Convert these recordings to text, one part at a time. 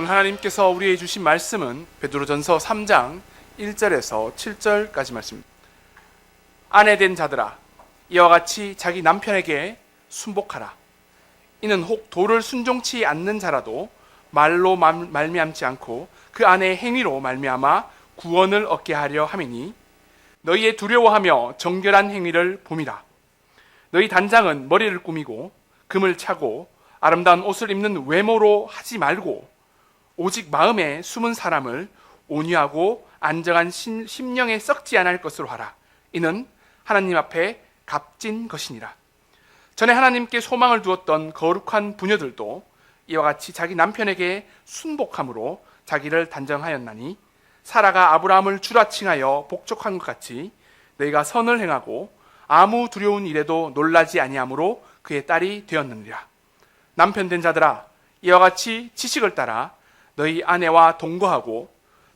오늘 하나님께서 우리에게 주신 말씀은 베드로전서 3장 1절에서 7절까지 말씀입니다. 아내된 자들아, 이와 같이 자기 남편에게 순복하라. 이는 혹 도를 순종치 않는 자라도 말로 말미암지 않고 그 아내의 행위로 말미암아 구원을 얻게 하려 함이니 너희의 두려워하며 정결한 행위를 봄이라. 너희 단장은 머리를 꾸미고 금을 차고 아름다운 옷을 입는 외모로 하지 말고 오직 마음에 숨은 사람을 온유하고 안정한 심령에 썩지 않을 것으로 하라. 이는 하나님 앞에 값진 것이니라. 전에 하나님께 소망을 두었던 거룩한 부녀들도 이와 같이 자기 남편에게 순복함으로 자기를 단정하였나니 사라가 아브라함을 주라칭하여 복족한 것 같이 너희가 선을 행하고 아무 두려운 일에도 놀라지 아니하므로 그의 딸이 되었느니라. 남편 된 자들아, 이와 같이 지식을 따라 너희 아내와 동거하고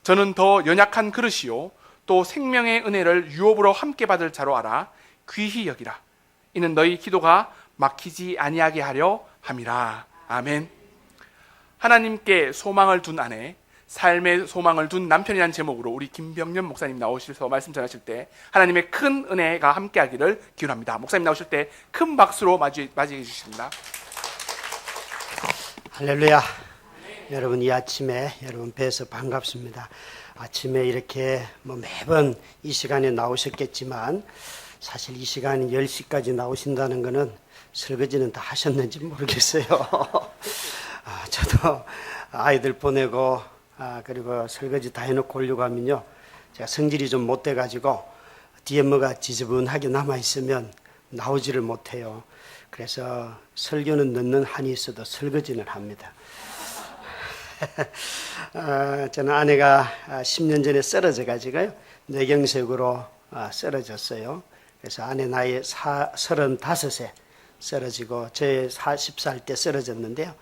저는 더 연약한 그릇이요 또 생명의 은혜를 유업으로 함께 받을 자로 알아 귀히 여기라. 이는 너희 기도가 막히지 아니하게 하려 함이라. 아멘. 하나님께 소망을 둔 아내, 삶의 소망을 둔 남편이라는 제목으로 우리 김병년 목사님 나오셔서 말씀 전하실 때 하나님의 큰 은혜가 함께하기를 기원합니다. 목사님 나오실 때 큰 박수로 맞이해 주십니다. 할렐루야. 여러분, 이 아침에 여러분 뵈서 반갑습니다. 아침에 이렇게 매번 이 시간에 나오셨겠지만 사실 이 시간 10시까지 나오신다는 것은 설거지는 다 하셨는지 모르겠어요. 저도 아이들 보내고 그리고 설거지 다 해놓고 오려고 하면요, 제가 성질이 좀 못 돼가지고 뒤에 뭐가 지저분하게 남아있으면 나오지를 못해요. 그래서 설교는 넣는 한이 있어도 설거지는 합니다. 저는 아내가 10년 전에 쓰러져 가지고요, 뇌경색으로 쓰러졌어요. 그래서 아내 나이 35세 쓰러지고 제 40살 때 쓰러졌는데요,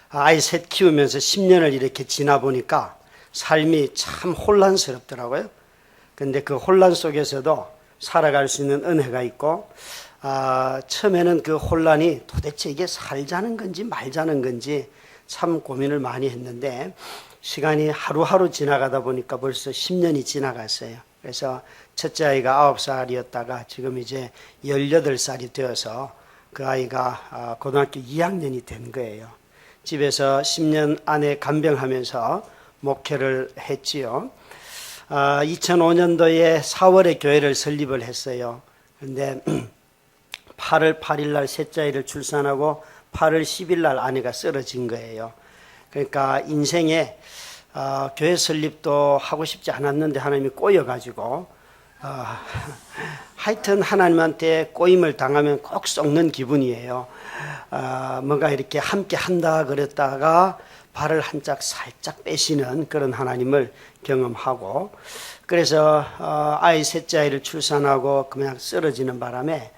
아이 셋 키우면서 10년을 이렇게 지나 보니까 삶이 참 혼란스럽더라고요. 근데 그 혼란 속에서도 살아갈 수 있는 은혜가 있고, 처음에는 그 혼란이 도대체 이게 살자는 건지 말자는 건지 참 고민을 많이 했는데 시간이 하루하루 지나가다 보니까 벌써 10년이 지나갔어요. 그래서 첫째 아이가 9살이었다가 지금 이제 18살이 되어서 그 아이가 고등학교 2학년이 된 거예요. 집에서 10년 안에 간병하면서 목회를 했지요. 2005년도에 4월에 교회를 설립을 했어요. 그런데 8월 8일 날 셋째 아이를 출산하고 8월 10일 날 아내가 쓰러진 거예요. 그러니까 인생에 교회 설립도 하고 싶지 않았는데 하나님이 꼬여가지고 하여튼 하나님한테 꼬임을 당하면 꼭 썩는 기분이에요. 뭔가 이렇게 함께 한다 그랬다가 발을 한짝 살짝 빼시는 그런 하나님을 경험하고, 그래서 아이 셋째 아이를 출산하고 그냥 쓰러지는 바람에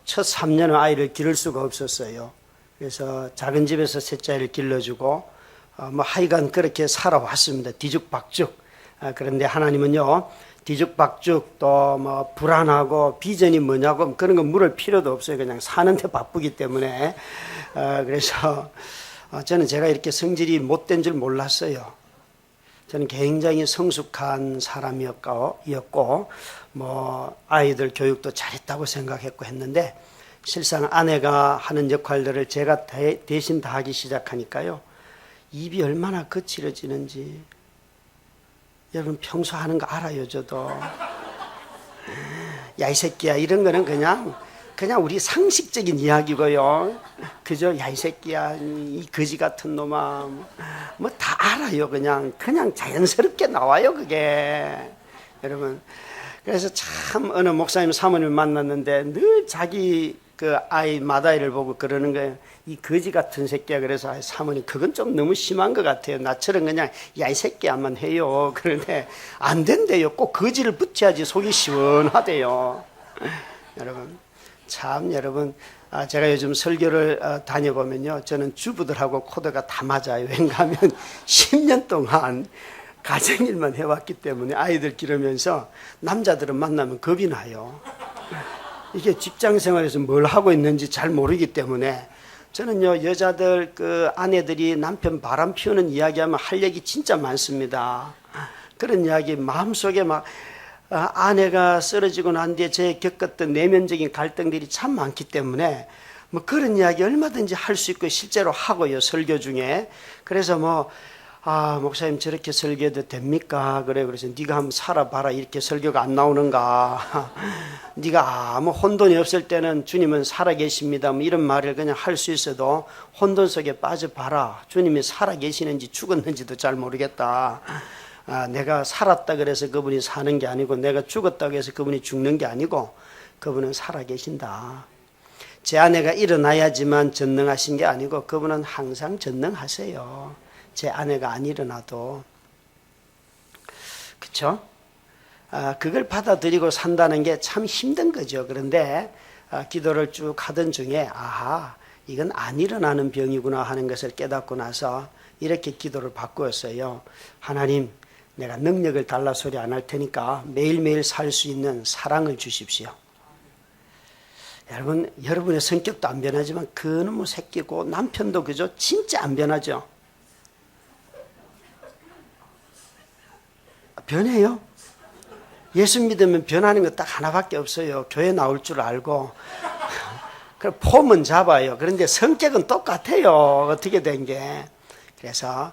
첫 3년은 아이를 기를 수가 없었어요. 그래서 작은 집에서 셋째 아이를 길러주고 하여간 그렇게 살아왔습니다. 뒤죽박죽. 그런데 하나님은요, 뒤죽박죽 또 불안하고 비전이 뭐냐고 그런 거 물을 필요도 없어요. 그냥 사는데 바쁘기 때문에. 그래서 저는 제가 이렇게 성질이 못된 줄 몰랐어요. 저는 굉장히 성숙한 사람이었고 아이들 교육도 잘했다고 생각했고 했는데, 실상 아내가 하는 역할들을 제가 대신 다 하기 시작하니까요, 입이 얼마나 거칠어지는지 여러분 평소 하는 거 알아요. 저도 야 이 새끼야 이런 거는 그냥 우리 상식적인 이야기고요. 그저 야 이 새끼야 이 거지 같은 놈아 뭐 다 알아요. 그냥 자연스럽게 나와요 그게. 여러분, 그래서 참 어느 목사님 사모님을 만났는데 늘 자기 그 아이 맏아이를 보고 그러는 거예요. 이 거지 같은 새끼야. 그래서 사모님 그건 좀 너무 심한 것 같아요. 나처럼 그냥 야 이 새끼야만 해요. 그런데 안 된대요. 꼭 거지를 붙여야지 속이 시원하대요. 여러분 제가 요즘 설교를 다녀보면요, 저는 주부들하고 코드가 다 맞아요. 왜냐하면 10년 동안 가정일만 해왔기 때문에 아이들 기르면서 남자들은 만나면 겁이 나요. 이게 직장 생활에서 뭘 하고 있는지 잘 모르기 때문에 저는요, 여자들 그 아내들이 남편 바람 피우는 이야기하면 할 얘기 진짜 많습니다. 그런 이야기 마음속에 막 아내가 쓰러지고 난 뒤에 제 겪었던 내면적인 갈등들이 참 많기 때문에 뭐 그런 이야기 얼마든지 할 수 있고 실제로 하고요, 설교 중에. 그래서 목사님 저렇게 설교해도 됩니까? 그래서 네가 한번 살아봐라. 이렇게 설교가 안 나오는가? 네가 아무 혼돈이 없을 때는 주님은 살아계십니다. 뭐 이런 말을 그냥 할 수 있어도 혼돈 속에 빠져봐라. 주님이 살아계시는지 죽었는지도 잘 모르겠다. 내가 살았다 그래서 그분이 사는 게 아니고, 내가 죽었다고 해서 그분이 죽는 게 아니고, 그분은 살아계신다. 제 아내가 일어나야지만 전능하신 게 아니고 그분은 항상 전능하세요. 제 아내가 안 일어나도. 그렇죠? 그걸 받아들이고 산다는 게 참 힘든 거죠. 그런데 기도를 쭉 하던 중에 이건 안 일어나는 병이구나 하는 것을 깨닫고 나서 이렇게 기도를 바꾸었어요. 하나님, 내가 능력을 달라 소리 안 할 테니까 매일매일 살 수 있는 사랑을 주십시오. 여러분의 성격도 안 변하지만 그놈의 새끼고 남편도 그죠? 진짜 안 변하죠? 변해요? 예수 믿으면 변하는 거 딱 하나밖에 없어요. 교회 나올 줄 알고. 폼은 잡아요. 그런데 성격은 똑같아요. 어떻게 된 게. 그래서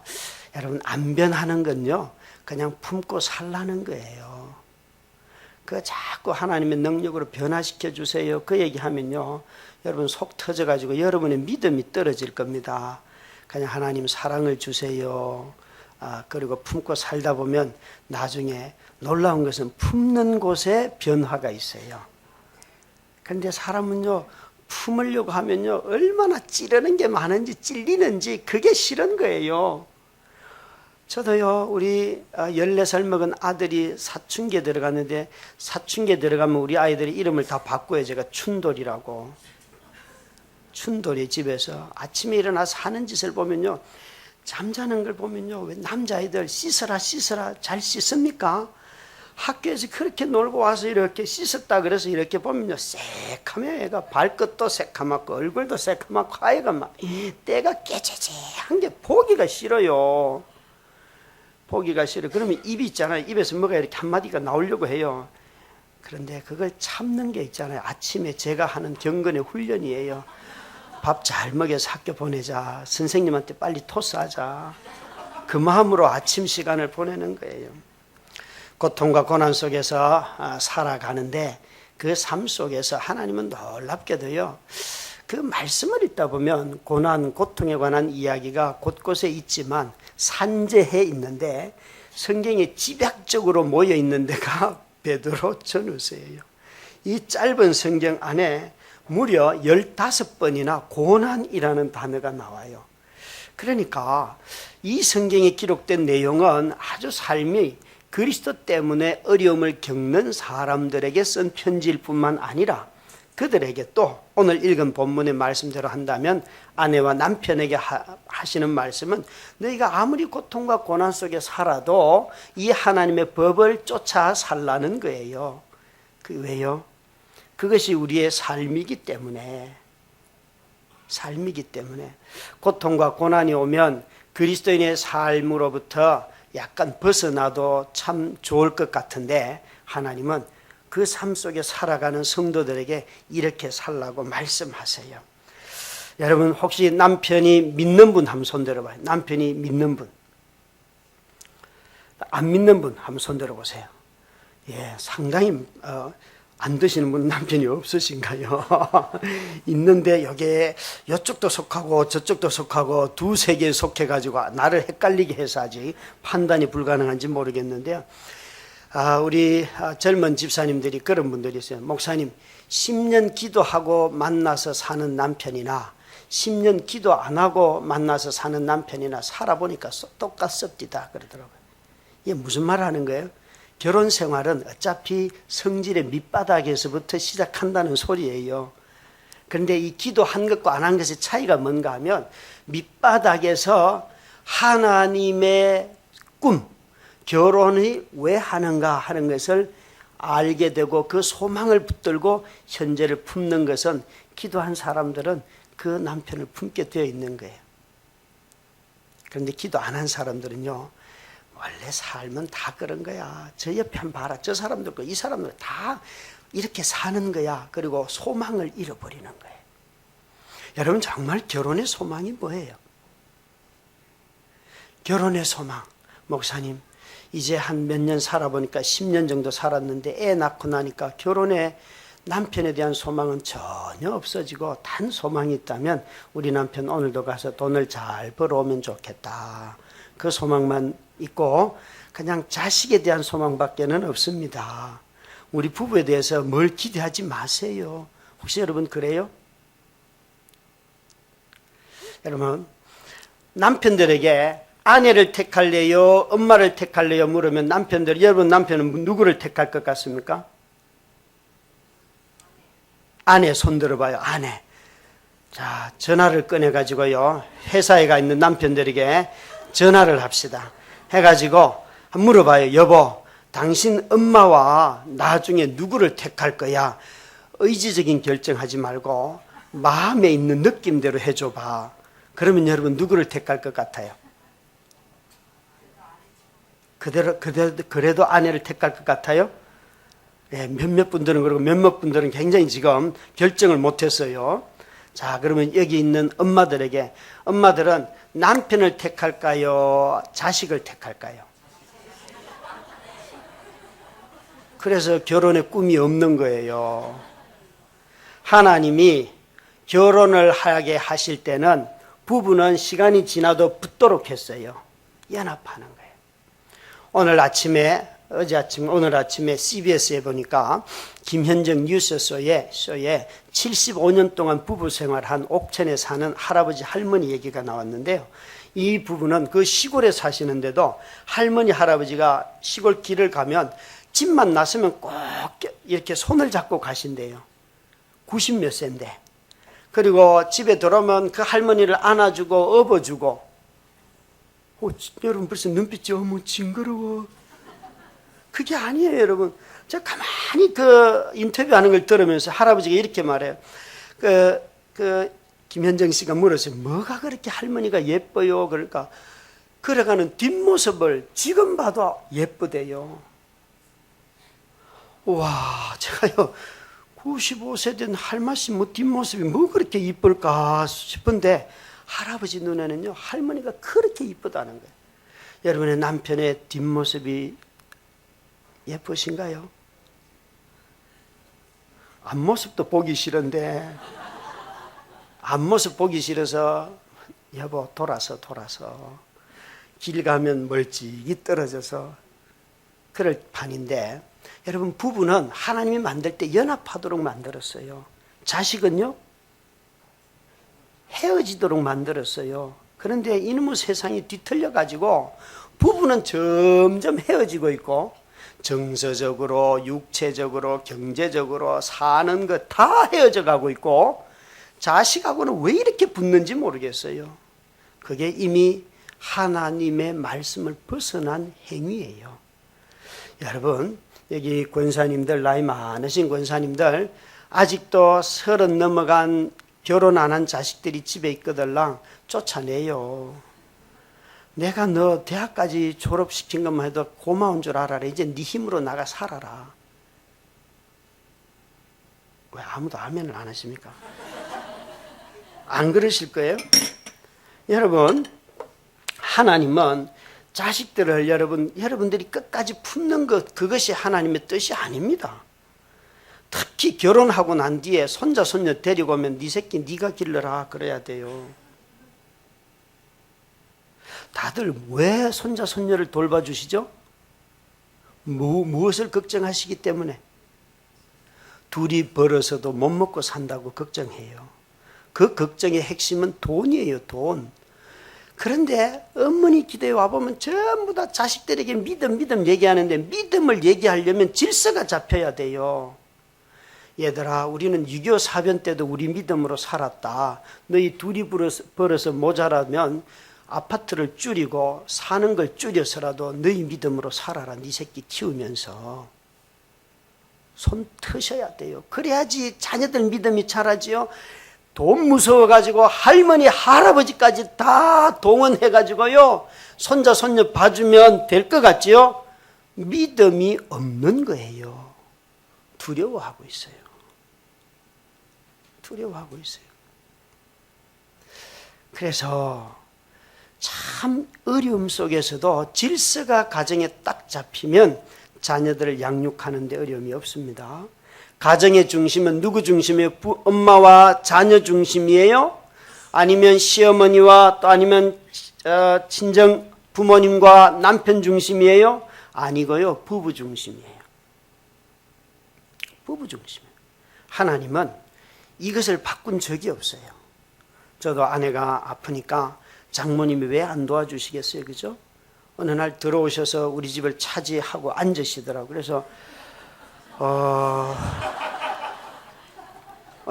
여러분, 안 변하는 건요, 그냥 품고 살라는 거예요. 그 자꾸 하나님의 능력으로 변화시켜 주세요. 그 얘기하면요, 여러분 속 터져가지고 여러분의 믿음이 떨어질 겁니다. 그냥 하나님 사랑을 주세요. 그리고 품고 살다 보면 나중에 놀라운 것은 품는 곳에 변화가 있어요. 그런데 사람은요, 품으려고 하면요, 얼마나 찌르는 게 많은지 찔리는지 그게 싫은 거예요. 저도요, 우리 14살 먹은 아들이 사춘기에 들어갔는데, 사춘기에 들어가면 우리 아이들이 이름을 다 바꿔요. 제가 춘돌이라고. 춘돌이 집에서 아침에 일어나서 하는 짓을 보면요, 잠자는 걸 보면요, 왜 남자아이들 씻어라 잘 씻습니까? 학교에서 그렇게 놀고 와서 이렇게 씻었다 그래서 이렇게 보면요, 새카매. 애가 발끝도 새카맣고 얼굴도 새카맣고 아이가 막 때가 깨재재한 게 보기가 싫어요. 보기가 싫어. 그러면 입이 있잖아요. 입에서 뭐가 이렇게 한마디가 나오려고 해요. 그런데 그걸 참는 게 있잖아요. 아침에 제가 하는 경건의 훈련이에요. 밥 잘 먹여서 학교 보내자. 선생님한테 빨리 토스하자. 그 마음으로 아침 시간을 보내는 거예요. 고통과 고난 속에서 살아가는데 그 삶 속에서 하나님은 놀랍게도요, 그 말씀을 읽다 보면 고난, 고통에 관한 이야기가 곳곳에 있지만 산재해 있는데 성경에 집약적으로 모여 있는 데가 베드로 전후서예요. 이 짧은 성경 안에 무려 15번이나 고난이라는 단어가 나와요. 그러니까 이 성경에 기록된 내용은 아주 삶이 그리스도 때문에 어려움을 겪는 사람들에게 쓴 편지일 뿐만 아니라 그들에게 또 오늘 읽은 본문의 말씀대로 한다면 아내와 남편에게 하시는 말씀은 너희가 아무리 고통과 고난 속에 살아도 이 하나님의 법을 쫓아 살라는 거예요. 왜요? 그것이 우리의 삶이기 때문에. 고통과 고난이 오면 그리스도인의 삶으로부터 약간 벗어나도 참 좋을 것 같은데 하나님은 그 삶 속에 살아가는 성도들에게 이렇게 살라고 말씀하세요. 여러분, 혹시 남편이 믿는 분 한번 손 들어봐요. 남편이 믿는 분. 안 믿는 분 한번 손 들어보세요. 상당히 안 드시는 분은 남편이 없으신가요? 있는데 여기에 이쪽도 속하고 저쪽도 속하고 두세 개에 속해가지고 나를 헷갈리게 해서 아직 판단이 불가능한지 모르겠는데요. 우리 젊은 집사님들이 그런 분들이 있어요. 목사님, 10년 기도하고 만나서 사는 남편이나 10년 기도 안 하고 만나서 사는 남편이나 살아보니까 똑같습니다 그러더라고요. 이게 무슨 말 하는 거예요? 결혼 생활은 어차피 성질의 밑바닥에서부터 시작한다는 소리예요. 그런데 이 기도한 것과 안 한 것의 차이가 뭔가 하면 밑바닥에서 하나님의 꿈, 결혼이 왜 하는가 하는 것을 알게 되고 그 소망을 붙들고 현재를 품는 것은 기도한 사람들은 그 남편을 품게 되어 있는 거예요. 그런데 기도 안 한 사람들은요, 원래 삶은 다 그런 거야. 저 옆에 한번 봐라. 저 사람들 거, 이 사람들 다 이렇게 사는 거야. 그리고 소망을 잃어버리는 거예요. 여러분, 정말 결혼의 소망이 뭐예요? 결혼의 소망. 목사님, 이제 한 몇 년 살아보니까 10년 정도 살았는데 애 낳고 나니까 결혼에 남편에 대한 소망은 전혀 없어지고 단 소망이 있다면 우리 남편 오늘도 가서 돈을 잘 벌어오면 좋겠다. 그 소망만 있고 그냥 자식에 대한 소망밖에는 없습니다. 우리 부부에 대해서 뭘 기대하지 마세요. 혹시 여러분 그래요? 여러분, 남편들에게 아내를 택할래요? 엄마를 택할래요? 물으면 남편들, 여러분 남편은 누구를 택할 것 같습니까? 아내 손 들어봐요. 아내. 자, 전화를 꺼내가지고요, 회사에 가 있는 남편들에게 전화를 합시다. 해가지고 물어봐요. 여보, 당신 엄마와 나중에 누구를 택할 거야? 의지적인 결정하지 말고 마음에 있는 느낌대로 해줘봐. 그러면 여러분 누구를 택할 것 같아요? 그래도 아내를 택할 것 같아요? 네, 몇몇 분들은 그러고 몇몇 분들은 굉장히 지금 결정을 못했어요. 자, 그러면 여기 있는 엄마들에게, 엄마들은 남편을 택할까요? 자식을 택할까요? 그래서 결혼에 꿈이 없는 거예요. 하나님이 결혼을 하게 하실 때는 부부는 시간이 지나도 붙도록 했어요. 연합하는 거예요. 오늘 아침에 CBS에 보니까 김현정 뉴스쇼에 75년 동안 부부 생활한 옥천에 사는 할아버지 할머니 얘기가 나왔는데요. 이 부부는 그 시골에 사시는데도 할머니 할아버지가 시골 길을 가면 집만 나서면 꼭 이렇게 손을 잡고 가신대요. 90 몇 세인데. 그리고 집에 들어오면 그 할머니를 안아주고 업어주고. 여러분 벌써 눈빛이 어머 징그러워. 그게 아니에요, 여러분. 제가 가만히 그 인터뷰하는 걸 들으면서 할아버지가 이렇게 말해요. 김현정 씨가 물었어요. 뭐가 그렇게 할머니가 예뻐요? 그러니까 걸어가는 뒷모습을 지금 봐도 예쁘대요. 와, 제가요 95세 된 할머니 뭐 뒷모습이 뭐 그렇게 이쁠까 싶은데 할아버지 눈에는요 할머니가 그렇게 이쁘다는 거예요. 여러분의 남편의 뒷모습이 예쁘신가요? 앞모습도 보기 싫은데, 앞모습 보기 싫어서 여보 돌아서 길 가면 멀찍이 떨어져서 그럴 판인데, 여러분 부부는 하나님이 만들 때 연합하도록 만들었어요. 자식은요 헤어지도록 만들었어요. 그런데 이놈의 세상이 뒤틀려 가지고 부부는 점점 헤어지고 있고 정서적으로, 육체적으로, 경제적으로 사는 것 다 헤어져 가고 있고 자식하고는 왜 이렇게 붙는지 모르겠어요. 그게 이미 하나님의 말씀을 벗어난 행위예요. 여러분, 여기 권사님들, 나이 많으신 권사님들 아직도 30 넘어간 결혼 안 한 자식들이 집에 있거들랑 쫓아내요. 내가 너 대학까지 졸업시킨 것만 해도 고마운 줄 알아라. 이제 네 힘으로 나가 살아라. 왜 아무도 아멘을 안 하십니까? 안 그러실 거예요? 여러분, 하나님은 자식들을 여러분들이 끝까지 품는 것, 그것이 하나님의 뜻이 아닙니다. 특히 결혼하고 난 뒤에 손자, 손녀 데리고 오면 네 새끼 네가 길러라 그래야 돼요. 다들 왜 손자, 손녀를 돌봐주시죠? 무엇을 걱정하시기 때문에? 둘이 벌어서도 못 먹고 산다고 걱정해요. 그 걱정의 핵심은 돈이에요, 돈. 그런데 어머니 기대에 와보면 전부 다 자식들에게 믿음 얘기하는데 믿음을 얘기하려면 질서가 잡혀야 돼요. 얘들아, 우리는 6.25 사변 때도 우리 믿음으로 살았다. 너희 둘이 벌어서 모자라면 아파트를 줄이고 사는 걸 줄여서라도 너희 믿음으로 살아라. 네 새끼 키우면서 손 트셔야 돼요. 그래야지 자녀들 믿음이 자라지요. 돈 무서워가지고 할머니 할아버지까지 다 동원해가지고요 손자 손녀 봐주면 될 것 같지요? 믿음이 없는 거예요. 두려워하고 있어요. 두려워하고 있어요. 그래서 참 어려움 속에서도 질서가 가정에 딱 잡히면 자녀들을 양육하는 데 어려움이 없습니다. 가정의 중심은 누구 중심이에요? 엄마와 자녀 중심이에요? 아니면 시어머니와 또 아니면 친정 부모님과 남편 중심이에요? 아니고요. 부부 중심이에요. 부부 중심이에요. 하나님은 이것을 바꾼 적이 없어요. 저도 아내가 아프니까 장모님이 왜 안 도와주시겠어요? 그죠? 어느 날 들어오셔서 우리 집을 차지하고 앉으시더라고요. 그래서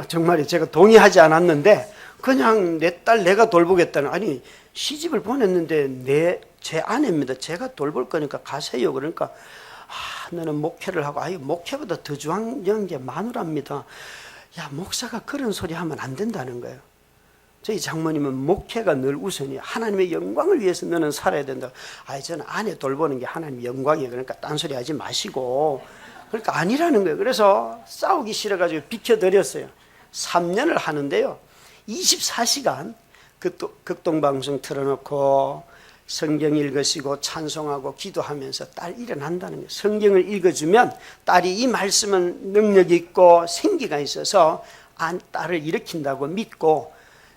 정말 제가 동의하지 않았는데 그냥 내 딸 내가 돌보겠다는, 아니 시집을 보냈는데 제 아내입니다. 제가 돌볼 거니까 가세요. 그러니까 너는 목회를 하고, 목회보다 더 중요한 게 마누라입니다. 야, 목사가 그런 소리 하면 안 된다는 거예요. 저희 장모님은 목회가 늘 우선이에요. 하나님의 영광을 위해서 너는 살아야 된다. 저는 아내 돌보는 게 하나님의 영광이에요. 그러니까 딴소리 하지 마시고. 그러니까 아니라는 거예요. 그래서 싸우기 싫어가지고 비켜드렸어요. 3년을 하는데요, 24시간 극동방송 틀어놓고 성경 읽으시고 찬송하고 기도하면서 딸 일어난다는 거예요. 성경을 읽어주면 딸이 이 말씀은 능력이 있고 생기가 있어서 딸을 일으킨다고 믿고,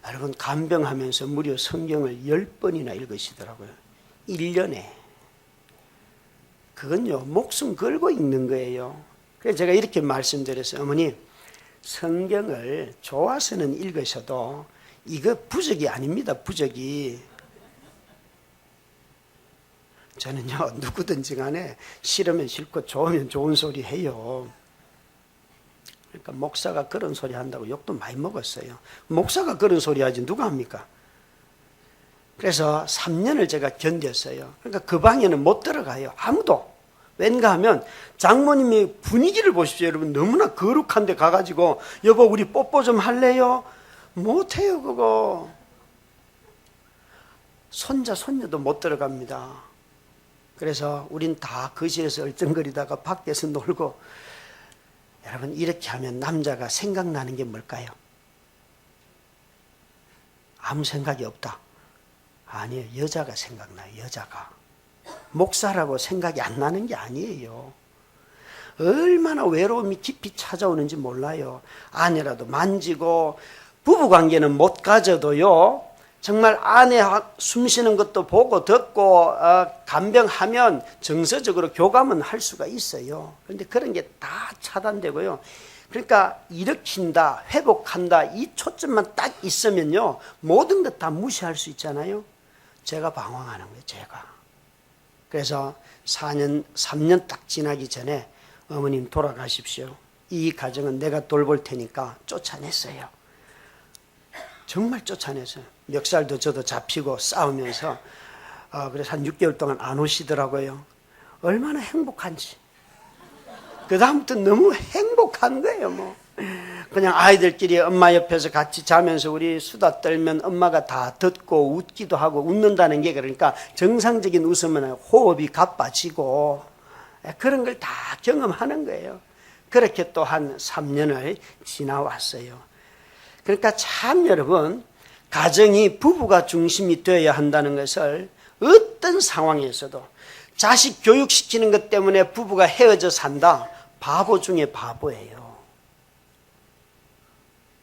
여러분 간병하면서 무려 성경을 10번이나 읽으시더라고요. 1년에. 그건요 목숨 걸고 읽는 거예요. 그래서 제가 이렇게 말씀드렸어요. 어머니, 성경을 좋아서는 읽으셔도 이거 부적이 아닙니다. 부적이. 저는요 누구든지 간에 싫으면 싫고 좋으면 좋은 소리 해요. 그러니까 목사가 그런 소리 한다고 욕도 많이 먹었어요. 목사가 그런 소리 하지 누가 합니까? 그래서 3년을 제가 견뎠어요. 그러니까 그 방에는 못 들어가요. 아무도. 왠가 하면 장모님의 분위기를 보십시오. 여러분 너무나 거룩한 데 가가지고 여보 우리 뽀뽀 좀 할래요? 못해요 그거. 손자 손녀도 못 들어갑니다. 그래서 우린 다 거실에서 얼쩡거리다가 밖에서 놀고. 여러분 이렇게 하면 남자가 생각나는 게 뭘까요? 아무 생각이 없다. 아니에요. 여자가 생각나요. 여자가. 목사라고 생각이 안 나는 게 아니에요. 얼마나 외로움이 깊이 찾아오는지 몰라요. 아내라도 만지고, 부부관계는 못 가져도요 정말 아내 숨 쉬는 것도 보고 듣고 간병하면 정서적으로 교감은 할 수가 있어요. 그런데 그런 게 다 차단되고요. 그러니까 일으킨다, 회복한다 이 초점만 딱 있으면요 모든 것 다 무시할 수 있잖아요. 제가 방황하는 거예요. 제가. 그래서 3년 딱 지나기 전에 어머님 돌아가십시오. 이 가정은 내가 돌볼 테니까 쫓아냈어요. 정말 쫓아냈어요. 멱살도 저도 잡히고 싸우면서 그래서 한 6개월 동안 안 오시더라고요. 얼마나 행복한지. 그 다음부터 너무 행복한 거예요. 뭐 그냥 아이들끼리 엄마 옆에서 같이 자면서 우리 수다 떨면 엄마가 다 듣고 웃기도 하고 웃는다는 게, 그러니까 정상적인 웃음은 호흡이 가빠지고 그런 걸 다 경험하는 거예요. 그렇게 또 한 3년을 지나왔어요. 그러니까 참 여러분, 가정이 부부가 중심이 되어야 한다는 것을 어떤 상황에서도, 자식 교육시키는 것 때문에 부부가 헤어져 산다. 바보 중에 바보예요.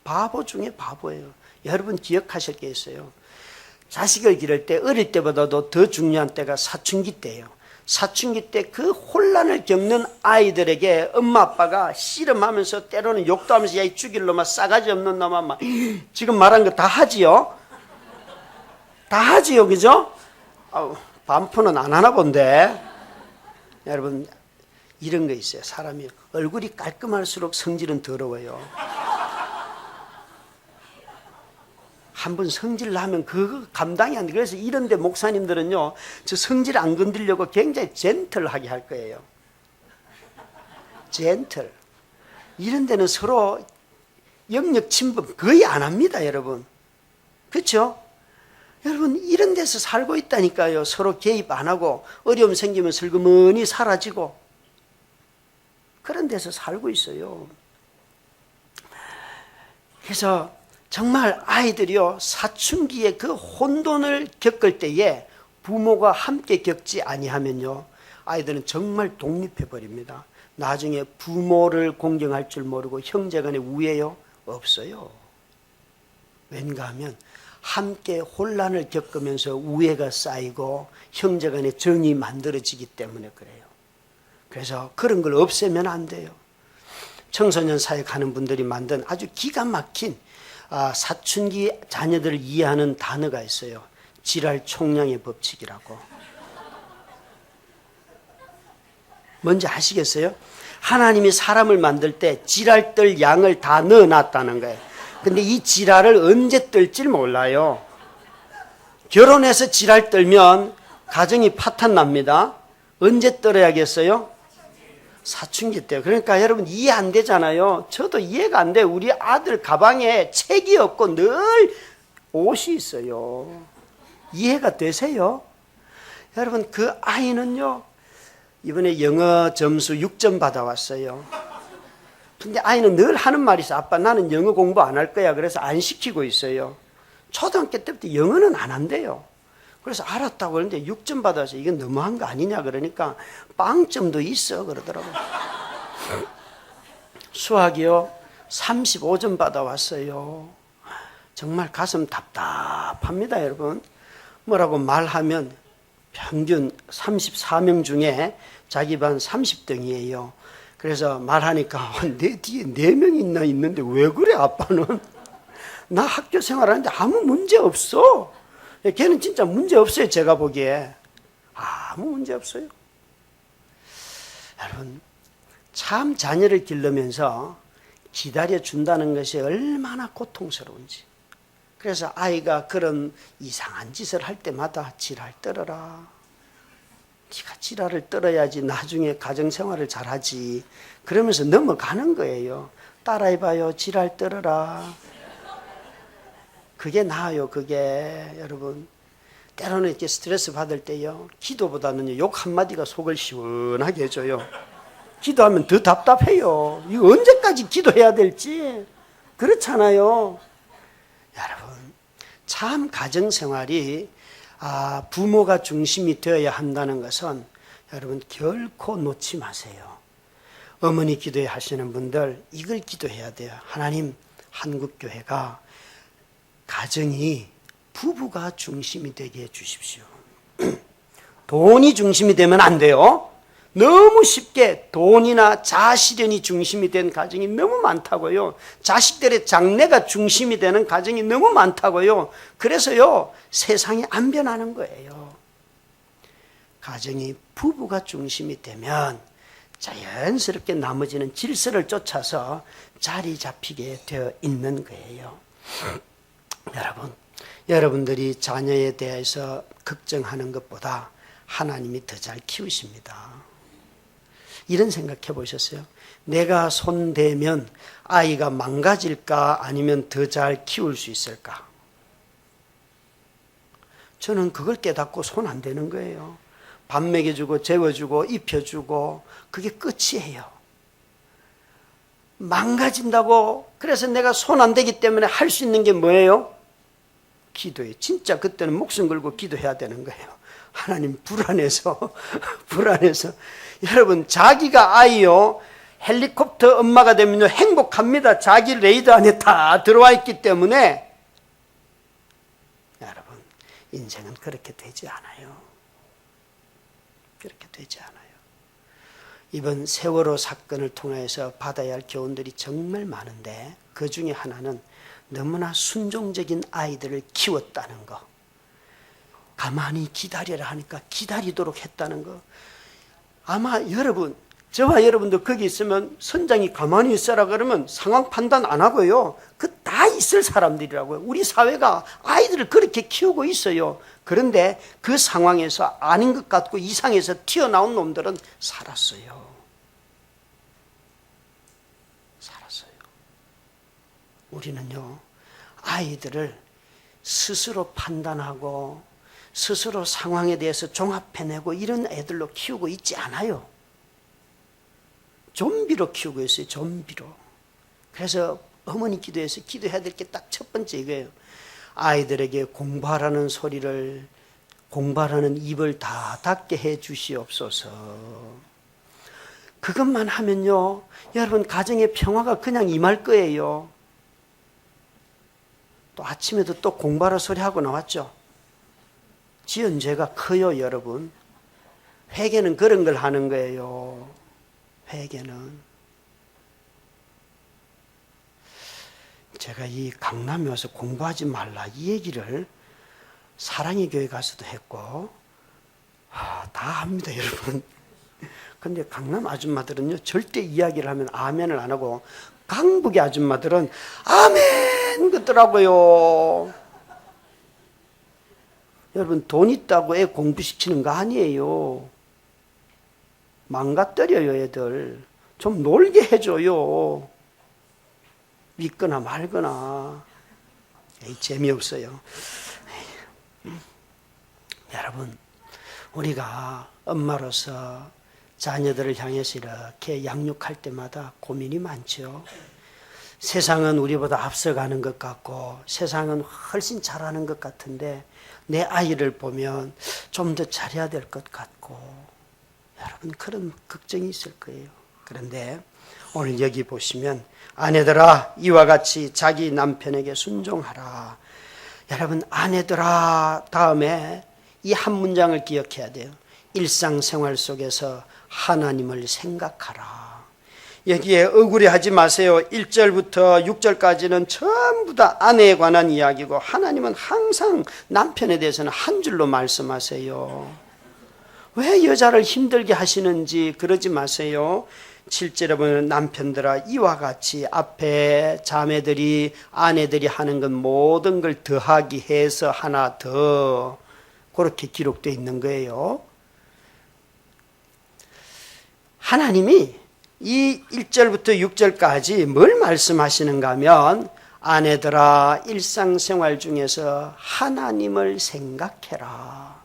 바보 중에 바보예요. 여러분 기억하실 게 있어요. 자식을 기를 때 어릴 때보다도 더 중요한 때가 사춘기 때예요. 사춘기 때 그 혼란을 겪는 아이들에게 엄마 아빠가 씨름하면서 때로는 욕도 하면서 야 이 죽일 놈아 싸가지 없는 놈아 막 지금 말한 거 다 하지요? 다 하지요, 그죠? 반푼은 안 하나 본데. 여러분 이런 거 있어요. 사람이 얼굴이 깔끔할수록 성질은 더러워요. 한번 성질 나면 그거 감당이 안 돼. 그래서 이런데 목사님들은요 저 성질 안 건드리려고 굉장히 젠틀하게 할 거예요. 젠틀. 이런 데는 서로 영역 침범 거의 안 합니다, 여러분. 그렇죠? 여러분, 이런 데서 살고 있다니까요. 서로 개입 안 하고 어려움 생기면 슬그머니 사라지고 그런 데서 살고 있어요. 그래서 정말 아이들이요, 사춘기에 그 혼돈을 겪을 때에 부모가 함께 겪지 아니하면요, 아이들은 정말 독립해 버립니다. 나중에 부모를 공경할 줄 모르고 형제간의 우애요 없어요. 왠가 하면 함께 혼란을 겪으면서 우애가 쌓이고 형제간의 정이 만들어지기 때문에 그래요. 그래서 그런 걸 없애면 안 돼요. 청소년 사역 하는 분들이 만든 아주 기가 막힌 사춘기 자녀들을 이해하는 단어가 있어요. 지랄 총량의 법칙이라고. 뭔지 아시겠어요? 하나님이 사람을 만들 때 지랄 떨 양을 다 넣어놨다는 거예요. 근데 이 지랄을 언제 떨지 몰라요. 결혼해서 지랄 떨면 가정이 파탄 납니다. 언제 떨어야겠어요? 사춘기 때. 그러니까 여러분 이해 안 되잖아요. 저도 이해가 안 돼요. 우리 아들 가방에 책이 없고 늘 옷이 있어요. 이해가 되세요? 여러분 그 아이는요, 이번에 영어 점수 6점 받아왔어요. 근데 아이는 늘 하는 말이 있어요. 아빠, 나는 영어 공부 안 할 거야. 그래서 안 시키고 있어요. 초등학교 때부터 영어는 안 한대요. 그래서 알았다고 그러는데 6점 받아서 이건 너무한 거 아니냐 그러니까 빵점도 있어 그러더라고요. 수학이요 35점 받아왔어요. 정말 가슴 답답합니다, 여러분. 뭐라고 말하면 평균 34명 중에 자기 반 30등이에요. 그래서 말하니까 내 뒤에 4명이 있는데 왜 그래 아빠는? 나 학교 생활하는데 아무 문제 없어. 걔는 진짜 문제 없어요. 제가 보기에 아무 문제 없어요. 여러분 참 자녀를 기르면서 기다려준다는 것이 얼마나 고통스러운지. 그래서 아이가 그런 이상한 짓을 할 때마다 지랄 떨어라. 네가 지랄을 떨어야지 나중에 가정생활을 잘하지. 그러면서 넘어가는 거예요. 따라해봐요. 지랄 떨어라. 그게 나아요. 그게 여러분 때로는 이렇게 스트레스 받을 때요, 기도보다는 욕 한마디가 속을 시원하게 해줘요. 기도하면 더 답답해요. 이거 언제까지 기도해야 될지. 그렇잖아요. 여러분 참 가정생활이 부모가 중심이 되어야 한다는 것은 여러분 결코 놓지 마세요. 어머니 기도회 하시는 분들 이걸 기도해야 돼요. 하나님, 한국교회가 가정이 부부가 중심이 되게 해주십시오. 돈이 중심이 되면 안 돼요. 너무 쉽게 돈이나 자아실현이 중심이 된 가정이 너무 많다고요. 자식들의 장래가 중심이 되는 가정이 너무 많다고요. 그래서요 세상이 안 변하는 거예요. 가정이 부부가 중심이 되면 자연스럽게 나머지는 질서를 쫓아서 자리 잡히게 되어 있는 거예요. 여러분들이 자녀에 대해서 걱정하는 것보다 하나님이 더 잘 키우십니다. 이런 생각해 보셨어요? 내가 손대면 아이가 망가질까 아니면 더 잘 키울 수 있을까? 저는 그걸 깨닫고 손 안 대는 거예요. 밥 먹여주고 재워주고 입혀주고 그게 끝이에요. 망가진다고 그래서 내가 손 안 대기 때문에 할 수 있는 게 뭐예요? 기도예요. 진짜 그때는 목숨 걸고 기도해야 되는 거예요. 하나님 불안해서 여러분 자기가 아이요 헬리콥터 엄마가 되면요 행복합니다. 자기 레이더 안에 다 들어와 있기 때문에. 여러분 인생은 그렇게 되지 않아요. 그렇게 되지 않아요. 이번 세월호 사건을 통해서 받아야 할 교훈들이 정말 많은데 그 중에 하나는 너무나 순종적인 아이들을 키웠다는 거. 가만히 기다려라 하니까 기다리도록 했다는 거. 아마 여러분, 저와 여러분도 거기 있으면 선장이 가만히 있어라 그러면 상황 판단 안 하고요. 그 다 있을 사람들이라고요. 우리 사회가 아이들을 그렇게 키우고 있어요. 그런데 그 상황에서 아닌 것 같고 이상해서 튀어나온 놈들은 살았어요. 살았어요. 우리는요, 아이들을 스스로 판단하고 스스로 상황에 대해서 종합해내고 이런 애들로 키우고 있지 않아요. 좀비로 키우고 있어요. 좀비로. 그래서 어머니 기도에서 기도해야 될 게 딱 첫 번째 이거예요. 아이들에게 공부하라는 소리를, 공부하라는 입을 다 닫게 해 주시옵소서. 그것만 하면요, 여러분 가정의 평화가 그냥 임할 거예요. 또 아침에도 또 공부하라 소리 하고 나왔죠. 지은 죄가 커요, 여러분. 회개는 그런 걸 하는 거예요. 회개는. 제가 이 강남에 와서 공부하지 말라 이 얘기를 사랑의 교회 가서도 했고 다 합니다, 여러분. 근데 강남 아줌마들은요, 절대 이야기를 하면 아멘을 안 하고 강북의 아줌마들은 아멘 그러더라고요. 여러분, 돈 있다고 애 공부시키는 거 아니에요. 망가뜨려요, 애들. 좀 놀게 해줘요. 믿거나 말거나. 재미없어요. 여러분, 우리가 엄마로서 자녀들을 향해서 이렇게 양육할 때마다 고민이 많죠. 세상은 우리보다 앞서가는 것 같고 세상은 훨씬 잘하는 것 같은데 내 아이를 보면 좀 더 잘해야 될 것 같고, 여러분 그런 걱정이 있을 거예요. 그런데 오늘 여기 보시면 아내들아 이와 같이 자기 남편에게 순종하라. 여러분, 아내들아 다음에 이 한 문장을 기억해야 돼요. 일상생활 속에서 하나님을 생각하라. 여기에 억울해하지 마세요. 1절부터 6절까지는 전부 다 아내에 관한 이야기고 하나님은 항상 남편에 대해서는 한 줄로 말씀하세요. 왜 여자를 힘들게 하시는지 그러지 마세요. 7절에 보면 남편들아 이와 같이 앞에 자매들이 아내들이 하는 건 모든 걸 더하기 해서 하나 더, 그렇게 기록되어 있는 거예요. 하나님이 이 1절부터 6절까지 뭘 말씀하시는가 하면 아내들아 일상생활 중에서 하나님을 생각해라.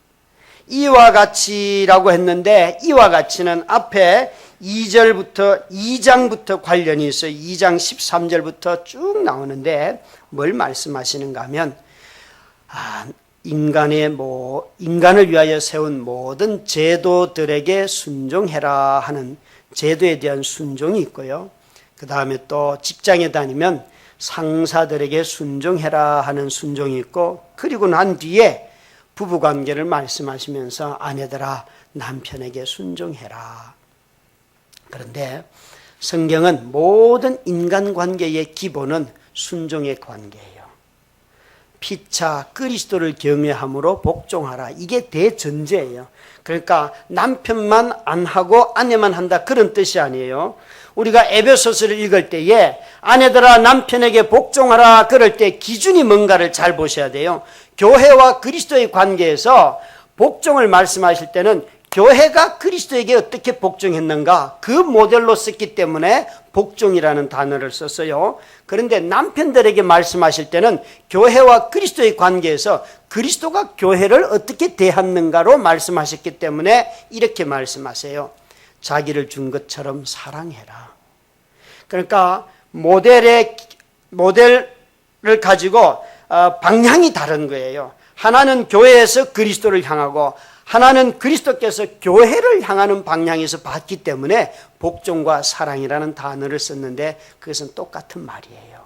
이와 같이라고 했는데 이와 같이는 앞에 2장부터 관련이 있어요. 2장 13절부터 쭉 나오는데 뭘 말씀하시는가 하면 인간을 위하여 세운 모든 제도들에게 순종해라 하는 제도에 대한 순종이 있고요. 그 다음에 또 직장에 다니면 상사들에게 순종해라 하는 순종이 있고, 그리고 난 뒤에 부부관계를 말씀하시면서 아내들아 남편에게 순종해라. 그런데 성경은 모든 인간관계의 기본은 순종의 관계예요. 피차 그리스도를 경외함으로 복종하라. 이게 대전제예요. 그러니까 남편만 안 하고 아내만 한다 그런 뜻이 아니에요. 우리가 에베소서를 읽을 때에 아내들아 남편에게 복종하라 그럴 때 기준이 뭔가를 잘 보셔야 돼요. 교회와 그리스도의 관계에서 복종을 말씀하실 때는 교회가 그리스도에게 어떻게 복종했는가 그 모델로 썼기 때문에 복종이라는 단어를 썼어요. 그런데 남편들에게 말씀하실 때는 교회와 그리스도의 관계에서 그리스도가 교회를 어떻게 대했는가로 말씀하셨기 때문에 이렇게 말씀하세요. 자기를 준 것처럼 사랑해라. 그러니까 모델을 가지고 방향이 다른 거예요. 하나는 교회에서 그리스도를 향하고 하나는 그리스도께서 교회를 향하는 방향에서 봤기 때문에 복종과 사랑이라는 단어를 썼는데 그것은 똑같은 말이에요.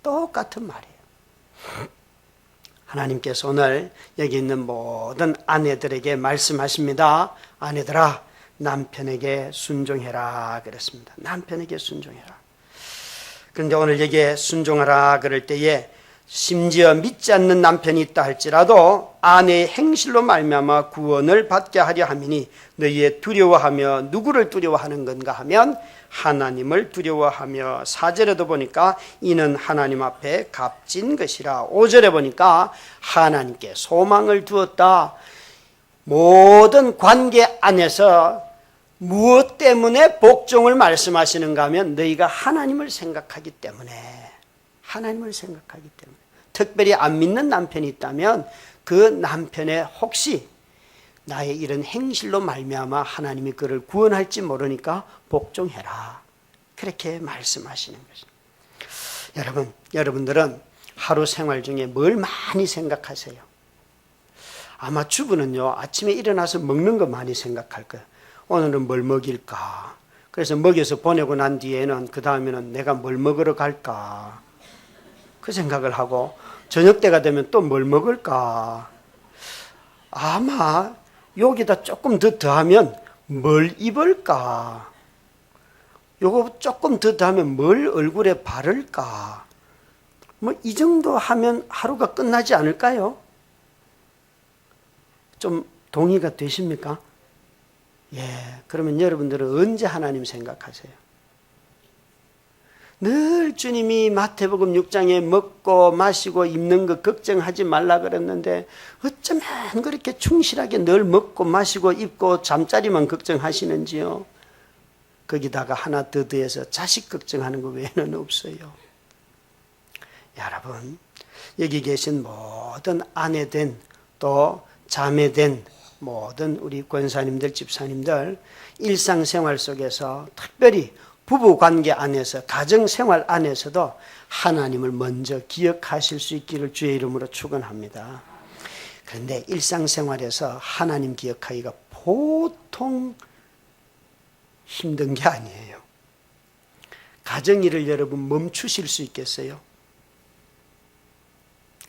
똑같은 말이에요. 하나님께서 오늘 여기 있는 모든 아내들에게 말씀하십니다. 아내들아 남편에게 순종해라 그랬습니다. 남편에게 순종해라. 그런데 오늘 여기에 순종하라 그럴 때에 심지어 믿지 않는 남편이 있다 할지라도 아내의 행실로 말미암아 구원을 받게 하려 함이니 너희의 두려워하며 누구를 두려워하는 건가 하면 하나님을 두려워하며, 4절에도 보니까 이는 하나님 앞에 값진 것이라, 5절에 보니까 하나님께 소망을 두었다. 모든 관계 안에서 무엇 때문에 복종을 말씀하시는가 하면 너희가 하나님을 생각하기 때문에, 하나님을 생각하기 때문에. 특별히 안 믿는 남편이 있다면 그 남편의 혹시 나의 이런 행실로 말미암아 하나님이 그를 구원할지 모르니까 복종해라, 그렇게 말씀하시는 것입니다. 여러분들은 하루 생활 중에 뭘 많이 생각하세요? 아마 주부는요, 아침에 일어나서 먹는 거 많이 생각할 거예요. 오늘은 뭘 먹일까? 그래서 먹여서 보내고 난 뒤에는 그 다음에는 내가 뭘 먹으러 갈까? 그 생각을 하고, 저녁 때가 되면 또 뭘 먹을까? 아마 여기다 조금 더 더하면 뭘 입을까? 요거 조금 더 더하면 뭘 얼굴에 바를까? 뭐 이 정도 하면 하루가 끝나지 않을까요? 좀 동의가 되십니까? 예, 그러면 여러분들은 언제 하나님 생각하세요? 늘 주님이 마태복음 6장에 먹고 마시고 입는 거 걱정하지 말라 그랬는데 어쩌면 그렇게 충실하게 늘 먹고 마시고 입고 잠자리만 걱정하시는지요? 거기다가 하나 더 더해서 자식 걱정하는 거 외에는 없어요. 여러분, 여기 계신 모든 아내된 또 자매된 모든 우리 권사님들, 집사님들, 일상생활 속에서 특별히 부부관계 안에서, 가정생활 안에서도 하나님을 먼저 기억하실 수 있기를 주의 이름으로 축원합니다. 그런데 일상생활에서 하나님 기억하기가 보통 힘든 게 아니에요. 가정일을 여러분 멈추실 수 있겠어요?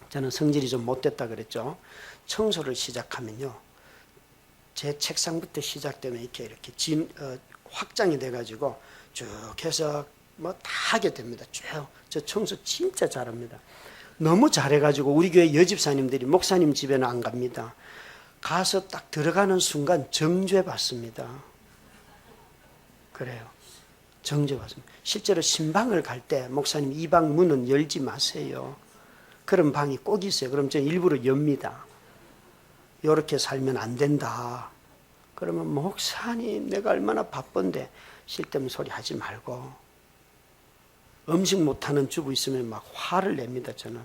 저는 성질이 좀 못됐다 그랬죠. 청소를 시작하면요, 제 책상부터 시작되면 이렇게 확장이 돼가지고 쭉 해서 뭐 다 하게 됩니다. 쭉. 저 청소 진짜 잘합니다. 너무 잘해가지고 우리 교회 여집사님들이 목사님 집에는 안 갑니다. 가서 딱 들어가는 순간 정죄 받습니다. 그래요. 정죄 받습니다. 실제로 신방을 갈 때 목사님 이 방 문은 열지 마세요. 그런 방이 꼭 있어요. 그럼 저는 일부러 엽니다. 이렇게 살면 안 된다. 그러면 목사님 내가 얼마나 바쁜데 쓸데없는 소리 하지 말고. 음식 못하는 주부 있으면 막 화를 냅니다. 저는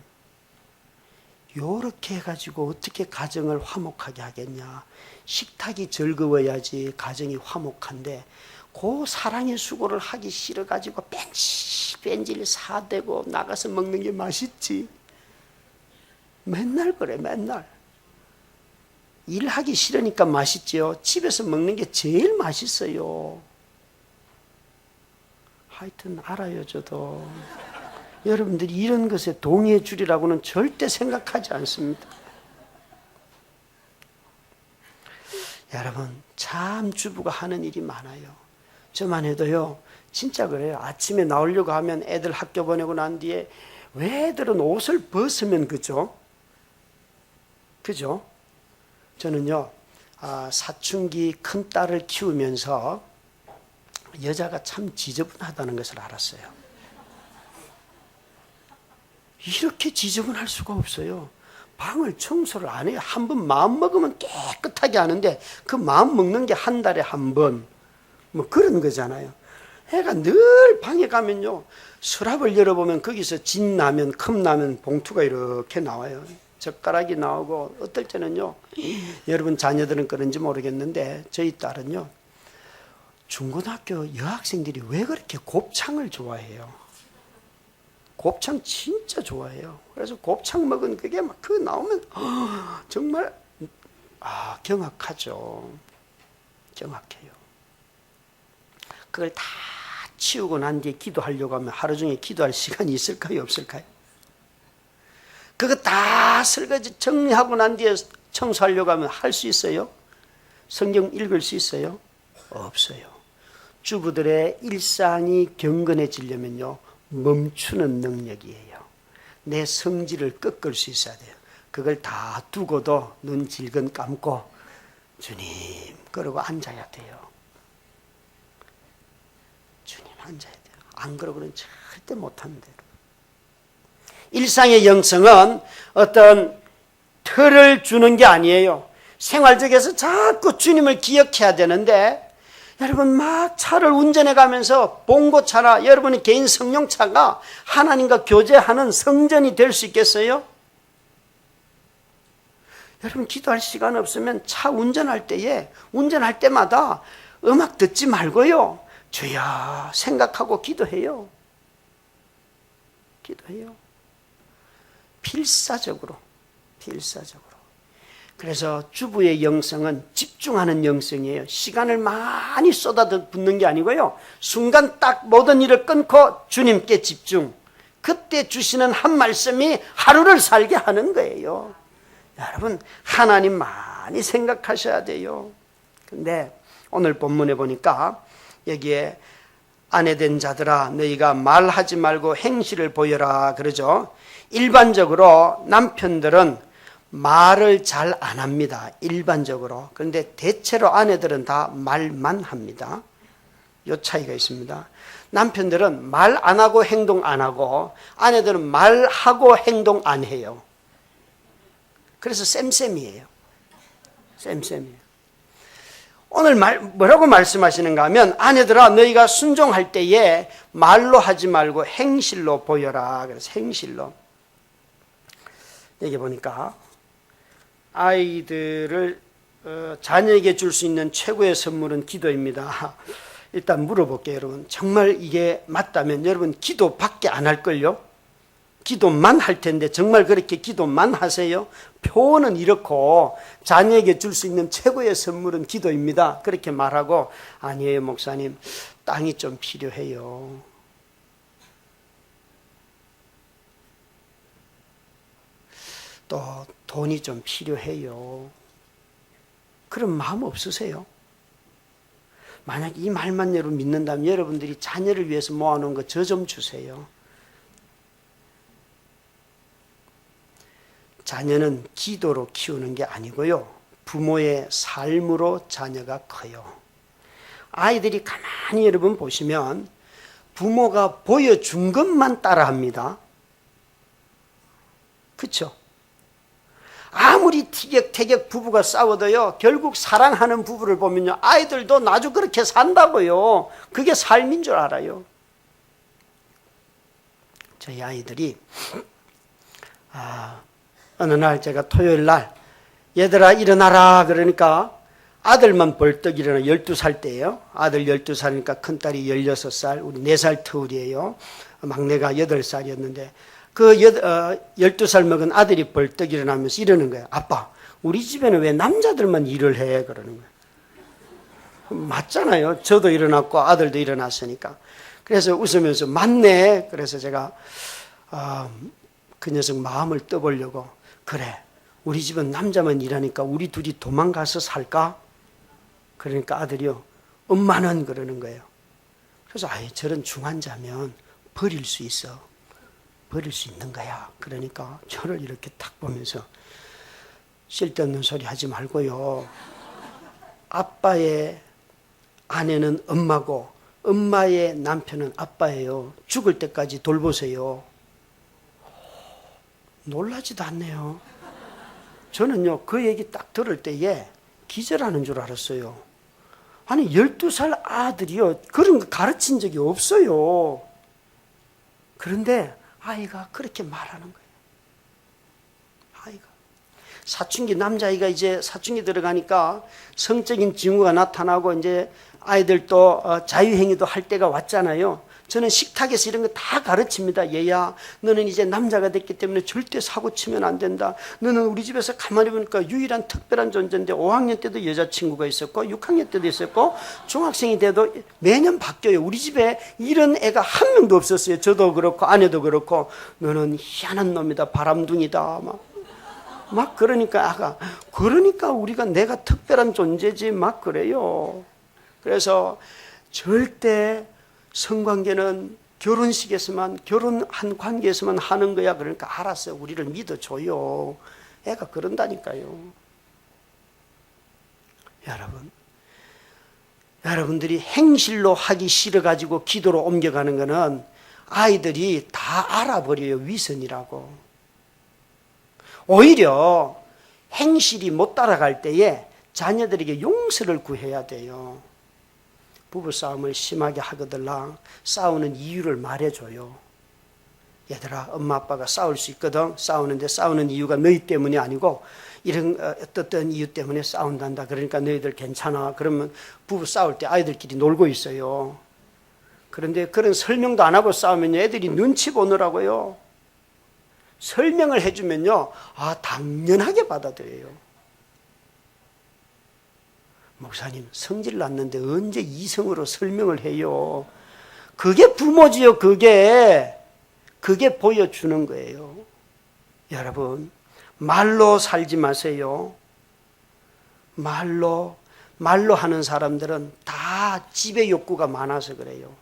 요렇게 해가지고 어떻게 가정을 화목하게 하겠냐. 식탁이 즐거워야지 가정이 화목한데 그 사랑의 수고를 하기 싫어가지고 뺀질 사대고 나가서 먹는 게 맛있지. 맨날 그래. 맨날 일하기 싫으니까 맛있지요. 집에서 먹는 게 제일 맛있어요. 하여튼 알아요. 저도 여러분들이 이런 것에 동의해 주리라고는 절대 생각하지 않습니다. 여러분, 참 주부가 하는 일이 많아요. 저만 해도요, 진짜 그래요. 아침에 나오려고 하면 애들 학교 보내고 난 뒤에 왜 애들은 옷을 벗으면 그죠? 그죠? 저는요, 사춘기 큰 딸을 키우면서 여자가 참 지저분하다는 것을 알았어요. 이렇게 지저분할 수가 없어요. 방을 청소를 안 해요. 한 번 마음 먹으면 깨끗하게 하는데 그 마음 먹는 게 한 달에 한 번, 뭐 그런 거잖아요. 애가 늘 방에 가면요, 서랍을 열어보면 거기서 진라면, 컵라면 봉투가 이렇게 나와요. 젓가락이 나오고, 어떨 때는요, 여러분 자녀들은 그런지 모르겠는데 저희 딸은요, 중고등학교 여학생들이 왜 그렇게 곱창을 좋아해요? 곱창 진짜 좋아해요. 그래서 곱창 먹은 그게 막 그 나오면 정말 경악하죠. 경악해요. 그걸 다 치우고 난 뒤에 기도하려고 하면 하루 종일 기도할 시간이 있을까요? 없을까요? 그거 다 설거지 정리하고 난 뒤에 청소하려고 하면 할 수 있어요? 성경 읽을 수 있어요? 없어요. 주부들의 일상이 경건해지려면요, 멈추는 능력이에요. 내 성질을 꺾을 수 있어야 돼요. 그걸 다 두고도 눈 질끈 감고 주님 그러고 앉아야 돼요. 주님 앉아야 돼요. 안 그러고는 절대 못합니다. 일상의 영성은 어떤 틀을 주는 게 아니에요. 생활적에서 자꾸 주님을 기억해야 되는데 여러분 막 차를 운전해 가면서 봉고차나 여러분의 개인 성령차가 하나님과 교제하는 성전이 될 수 있겠어요? 여러분 기도할 시간 없으면 차 운전할 때마다 음악 듣지 말고요, 주여 생각하고 기도해요. 필사적으로. 그래서 주부의 영성은 집중하는 영성이에요. 시간을 많이 쏟아붓는 게 아니고요, 순간 딱 모든 일을 끊고 주님께 집중. 그때 주시는 한 말씀이 하루를 살게 하는 거예요. 여러분 하나님 많이 생각하셔야 돼요. 근데 오늘 본문에 보니까 여기에 아내된 자들아 너희가 말하지 말고 행실을 보여라 그러죠. 일반적으로 남편들은 말을 잘 안 합니다. 일반적으로. 그런데 대체로 아내들은 다 말만 합니다. 이 차이가 있습니다. 남편들은 말 안 하고 행동 안 하고, 아내들은 말하고 행동 안 해요. 그래서 쌤쌤이에요. 오늘 뭐라고 말씀하시는가 하면, 아내들아 너희가 순종할 때에 말로 하지 말고 행실로 보여라. 그래서 행실로. 여기 보니까 아이들을 자녀에게 줄 수 있는 최고의 선물은 기도입니다. 일단 물어볼게요, 여러분. 정말 이게 맞다면 여러분 기도밖에 안 할걸요? 기도만 할 텐데 정말 그렇게 기도만 하세요? 표현은 이렇고 자녀에게 줄 수 있는 최고의 선물은 기도입니다. 그렇게 말하고, 아니에요 목사님, 땅이 좀 필요해요. 또 돈이 좀 필요해요. 그런 마음 없으세요? 만약 이 말만 여러분 믿는다면 여러분들이 자녀를 위해서 모아놓은 거 저 좀 주세요. 자녀는 기도로 키우는 게 아니고요, 부모의 삶으로 자녀가 커요. 아이들이 가만히 여러분 보시면 부모가 보여준 것만 따라합니다. 그렇죠? 아무리 티격태격 부부가 싸워도요, 결국 사랑하는 부부를 보면요, 아이들도 나중 그렇게 산다고요. 그게 삶인 줄 알아요. 저희 아이들이 어느 날 제가 토요일 날 얘들아 일어나라 그러니까 아들만 벌떡 일어나. 12살 때예요. 아들 12살이니까 큰딸이 16살, 우리 4살 터울이에요. 막내가 8살이었는데 그 12살 먹은 아들이 벌떡 일어나면서 이러는 거예요. 아빠, 우리 집에는 왜 남자들만 일을 해? 그러는 거예요. 맞잖아요. 저도 일어났고 아들도 일어났으니까. 그래서 웃으면서 맞네. 그래서 제가 그 녀석 마음을 떠보려고, 그래, 우리 집은 남자만 일하니까 우리 둘이 도망가서 살까? 그러니까 아들이요, 엄마는 그러는 거예요. 그래서 저런 중환자면 버릴 수 있어. 버릴 수 있는 거야. 그러니까 저를 이렇게 딱 보면서, 쓸데없는 소리 하지 말고요, 아빠의 아내는 엄마고 엄마의 남편은 아빠예요. 죽을 때까지 돌보세요. 놀라지도 않네요. 저는요 그 얘기 딱 들을 때에 기절하는 줄 알았어요. 아니 12살 아들이요 그런 거 가르친 적이 없어요. 그런데 아이가 그렇게 말하는 거예요. 아이가 사춘기, 남자아이가 이제 사춘기 들어가니까 성적인 징후가 나타나고 이제 아이들도 자유행위도 할 때가 왔잖아요. 저는 식탁에서 이런 거 다 가르칩니다. 얘야, 너는 이제 남자가 됐기 때문에 절대 사고 치면 안 된다. 너는 우리 집에서 가만히 보니까 유일한 특별한 존재인데 5학년 때도 여자친구가 있었고 6학년 때도 있었고 중학생이 돼도 매년 바뀌어요. 우리 집에 이런 애가 한 명도 없었어요. 저도 그렇고 아내도 그렇고. 너는 희한한 놈이다, 바람둥이다 막 그러니까 그러니까 우리가 내가 특별한 존재지 막 그래요. 그래서 절대 성관계는 결혼식에서만, 결혼한 관계에서만 하는 거야. 그러니까 알았어요, 우리를 믿어줘요. 애가 그런다니까요. 여러분들이 행실로 하기 싫어가지고 기도로 옮겨가는 거는 아이들이 다 알아버려요. 위선이라고. 오히려 행실이 못 따라갈 때에 자녀들에게 용서를 구해야 돼요. 부부싸움을 심하게 하거들랑 싸우는 이유를 말해줘요. 얘들아, 엄마 아빠가 싸울 수 있거든. 싸우는데 싸우는 이유가 너희 때문이 아니고 이런 어떤 이유 때문에 싸운단다. 그러니까 너희들 괜찮아. 그러면 부부 싸울 때 아이들끼리 놀고 있어요. 그런데 그런 설명도 안 하고 싸우면 애들이 눈치 보느라고요. 설명을 해주면요, 당연하게 받아들여요. 목사님, 성질 났는데 언제 이성으로 설명을 해요? 그게 부모지요, 그게 보여주는 거예요. 여러분, 말로 살지 마세요. 말로 하는 사람들은 다 지배 욕구가 많아서 그래요.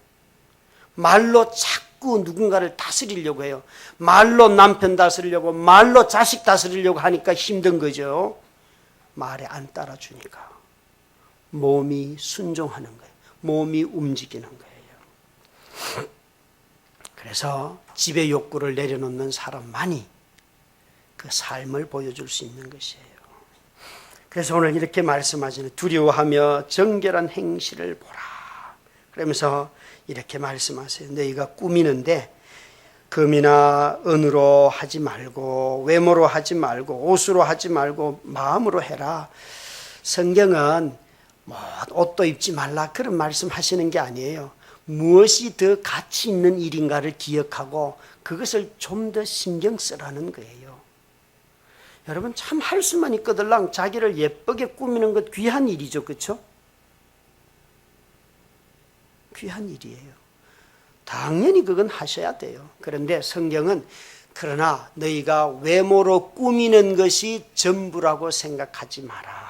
말로 자꾸 누군가를 다스리려고 해요. 말로 남편 다스리려고, 말로 자식 다스리려고 하니까 힘든 거죠. 말에 안 따라주니까. 몸이 순종하는 거예요. 몸이 움직이는 거예요. 그래서 지배 욕구를 내려놓는 사람만이 그 삶을 보여줄 수 있는 것이에요. 그래서 오늘 이렇게 말씀하시는, 두려워하며 정결한 행실을 보라. 그러면서 이렇게 말씀하세요. 너희가 꾸미는데 금이나 은으로 하지 말고, 외모로 하지 말고, 옷으로 하지 말고 마음으로 해라. 성경은 옷도 입지 말라 그런 말씀 하시는 게 아니에요. 무엇이 더 가치 있는 일인가를 기억하고 그것을 좀 더 신경 쓰라는 거예요. 여러분, 참 할 수만 있거들랑 자기를 예쁘게 꾸미는 것 귀한 일이죠. 그렇죠? 귀한 일이에요. 당연히 그건 하셔야 돼요. 그런데 성경은 그러나 너희가 외모로 꾸미는 것이 전부라고 생각하지 마라.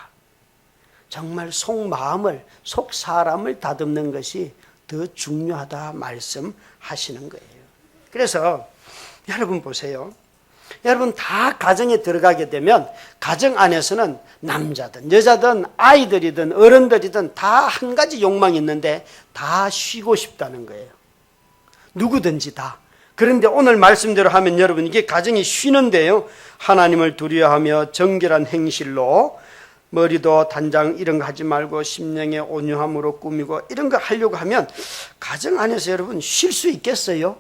정말 속마음을, 속 사람을 다듬는 것이 더 중요하다 말씀하시는 거예요. 그래서 여러분 보세요. 여러분 다 가정에 들어가게 되면 가정 안에서는 남자든 여자든 아이들이든 어른들이든 다 한 가지 욕망이 있는데 다 쉬고 싶다는 거예요. 누구든지 다. 그런데 오늘 말씀대로 하면 여러분 이게 가정이 쉬는데요. 하나님을 두려워하며 정결한 행실로 머리도 단장 이런 거 하지 말고 심령의 온유함으로 꾸미고 이런 거 하려고 하면 가정 안에서 여러분 쉴 수 있겠어요?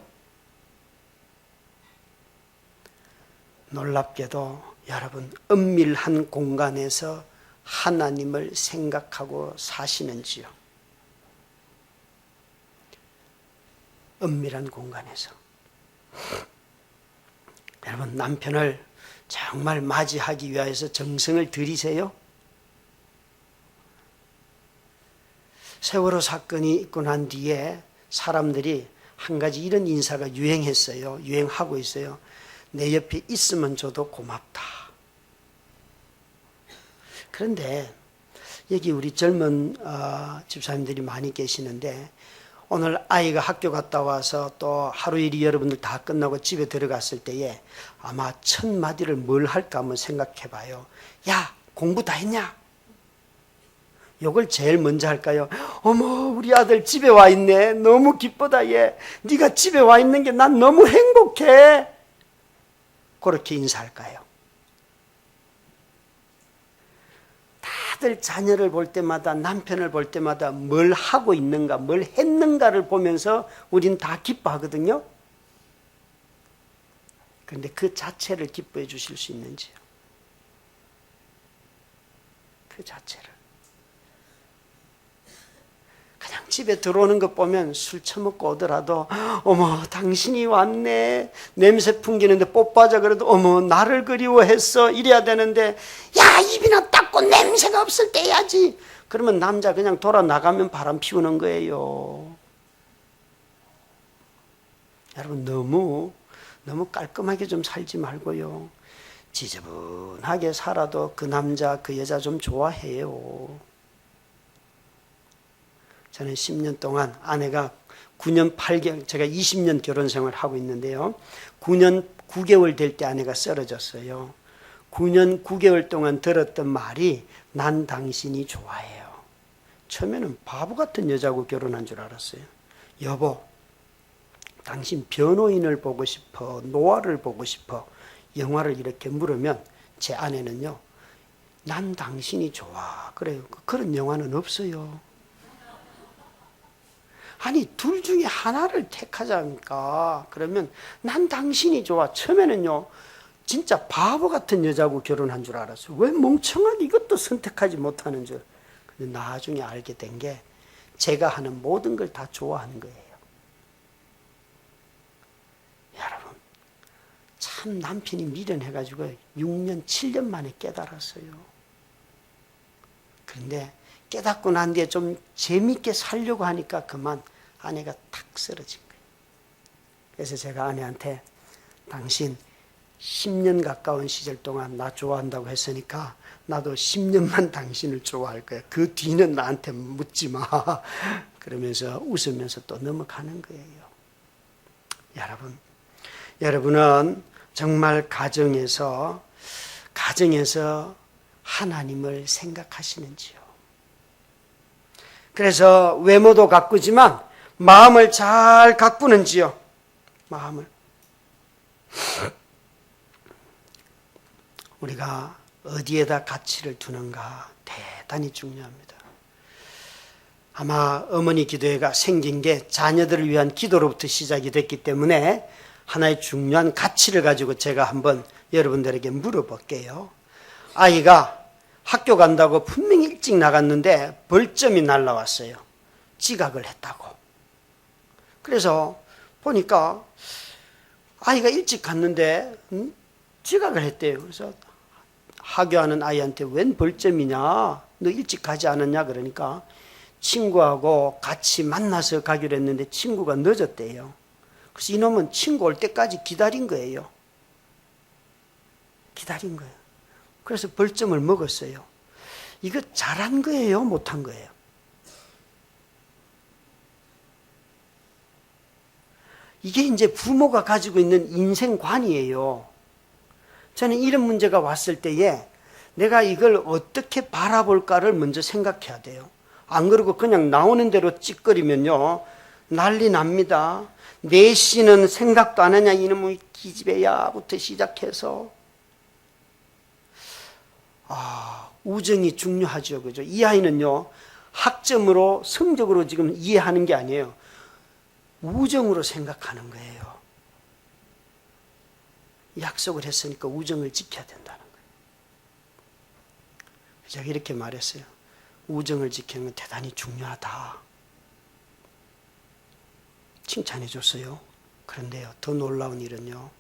놀랍게도 여러분 은밀한 공간에서 하나님을 생각하고 사시는지요? 은밀한 공간에서. 여러분 남편을 정말 맞이하기 위해서 정성을 들이세요? 세월호 사건이 있고 난 뒤에 사람들이 한 가지 이런 인사가 유행했어요. 유행하고 있어요. 내 옆에 있으면 줘도 고맙다. 그런데 여기 우리 젊은 집사님들이 많이 계시는데 오늘 아이가 학교 갔다 와서 또 하루 일이 여러분들 다 끝나고 집에 들어갔을 때에 아마 첫 마디를 뭘 할까 한번 생각해 봐요. 야, 공부 다 했냐? 요걸 제일 먼저 할까요? 어머, 우리 아들 집에 와 있네. 너무 기쁘다 얘. 네가 집에 와 있는 게 난 너무 행복해. 그렇게 인사할까요? 다들 자녀를 볼 때마다 남편을 볼 때마다 뭘 하고 있는가 뭘 했는가를 보면서 우린 다 기뻐하거든요. 그런데 그 자체를 기뻐해 주실 수 있는지요? 그 자체를. 그냥 집에 들어오는 것 보면 술 처먹고 오더라도 어머 당신이 왔네. 냄새 풍기는데 뽀빠져 그래도 어머 나를 그리워했어 이래야 되는데 야 입이나 닦고 냄새가 없을 때 해야지. 그러면 남자 그냥 돌아 나가면 바람 피우는 거예요. 여러분 너무 깔끔하게 좀 살지 말고요. 지저분하게 살아도 그 남자 그 여자 좀 좋아해요. 저는 10년 동안 아내가 9년 8개월, 제가 20년 결혼 생활을 하고 있는데요. 9년 9개월 될 때 아내가 쓰러졌어요. 9년 9개월 동안 들었던 말이 난 당신이 좋아해요. 처음에는 바보 같은 여자하고 결혼한 줄 알았어요. 여보, 당신 변호인을 보고 싶어? 노아를 보고 싶어? 영화를 이렇게 물으면 제 아내는요. 난 당신이 좋아. 그래요. 그런 영화는 없어요. 아니 둘 중에 하나를 택하자니까. 그러면 난 당신이 좋아. 처음에는요 진짜 바보 같은 여자하고 결혼한 줄 알았어요. 왜 멍청하게 이것도 선택하지 못하는 줄. 근데 나중에 알게 된 게 제가 하는 모든 걸 다 좋아하는 거예요. 여러분 참 남편이 미련해가지고 6년 7년 만에 깨달았어요. 그런데 깨닫고 난 뒤에 좀 재밌게 살려고 하니까 그만 아내가 탁 쓰러진 거예요. 그래서 제가 아내한테 당신 10년 가까운 시절 동안 나 좋아한다고 했으니까 나도 10년만 당신을 좋아할 거야. 그 뒤는 나한테 묻지 마. 그러면서 웃으면서 또 넘어가는 거예요. 여러분은 정말 가정에서 하나님을 생각하시는지요? 그래서 외모도 가꾸지만 마음을 잘 가꾸는지요? 마음을. 우리가 어디에다 가치를 두는가 대단히 중요합니다. 아마 어머니 기도회가 생긴 게 자녀들을 위한 기도로부터 시작이 됐기 때문에 하나의 중요한 가치를 가지고 제가 한번 여러분들에게 물어볼게요. 아이가 학교 간다고 분명히 일찍 나갔는데 벌점이 날라왔어요. 지각을 했다고. 그래서 보니까 아이가 일찍 갔는데 지각을 했대요. 그래서 하교하는 아이한테 웬 벌점이냐? 너 일찍 가지 않았냐? 그러니까 친구하고 같이 만나서 가기로 했는데 친구가 늦었대요. 그래서 이놈은 친구 올 때까지 기다린 거예요. 기다린 거예요. 그래서 벌점을 먹었어요. 이거 잘한 거예요? 못한 거예요? 이게 이제 부모가 가지고 있는 인생관이에요. 저는 이런 문제가 왔을 때에 내가 이걸 어떻게 바라볼까를 먼저 생각해야 돼요. 안 그러고 그냥 나오는 대로 찌꺼리면요 난리 납니다. 내시는 생각도 안 하냐 이놈의 기집애야부터 시작해서 우정이 중요하죠. 그죠? 이 아이는요 학점으로 성적으로 지금 이해하는 게 아니에요. 우정으로 생각하는 거예요. 약속을 했으니까 우정을 지켜야 된다는 거예요. 제가 이렇게 말했어요. 우정을 지키는 건 대단히 중요하다. 칭찬해 줬어요. 그런데요, 더 놀라운 일은요.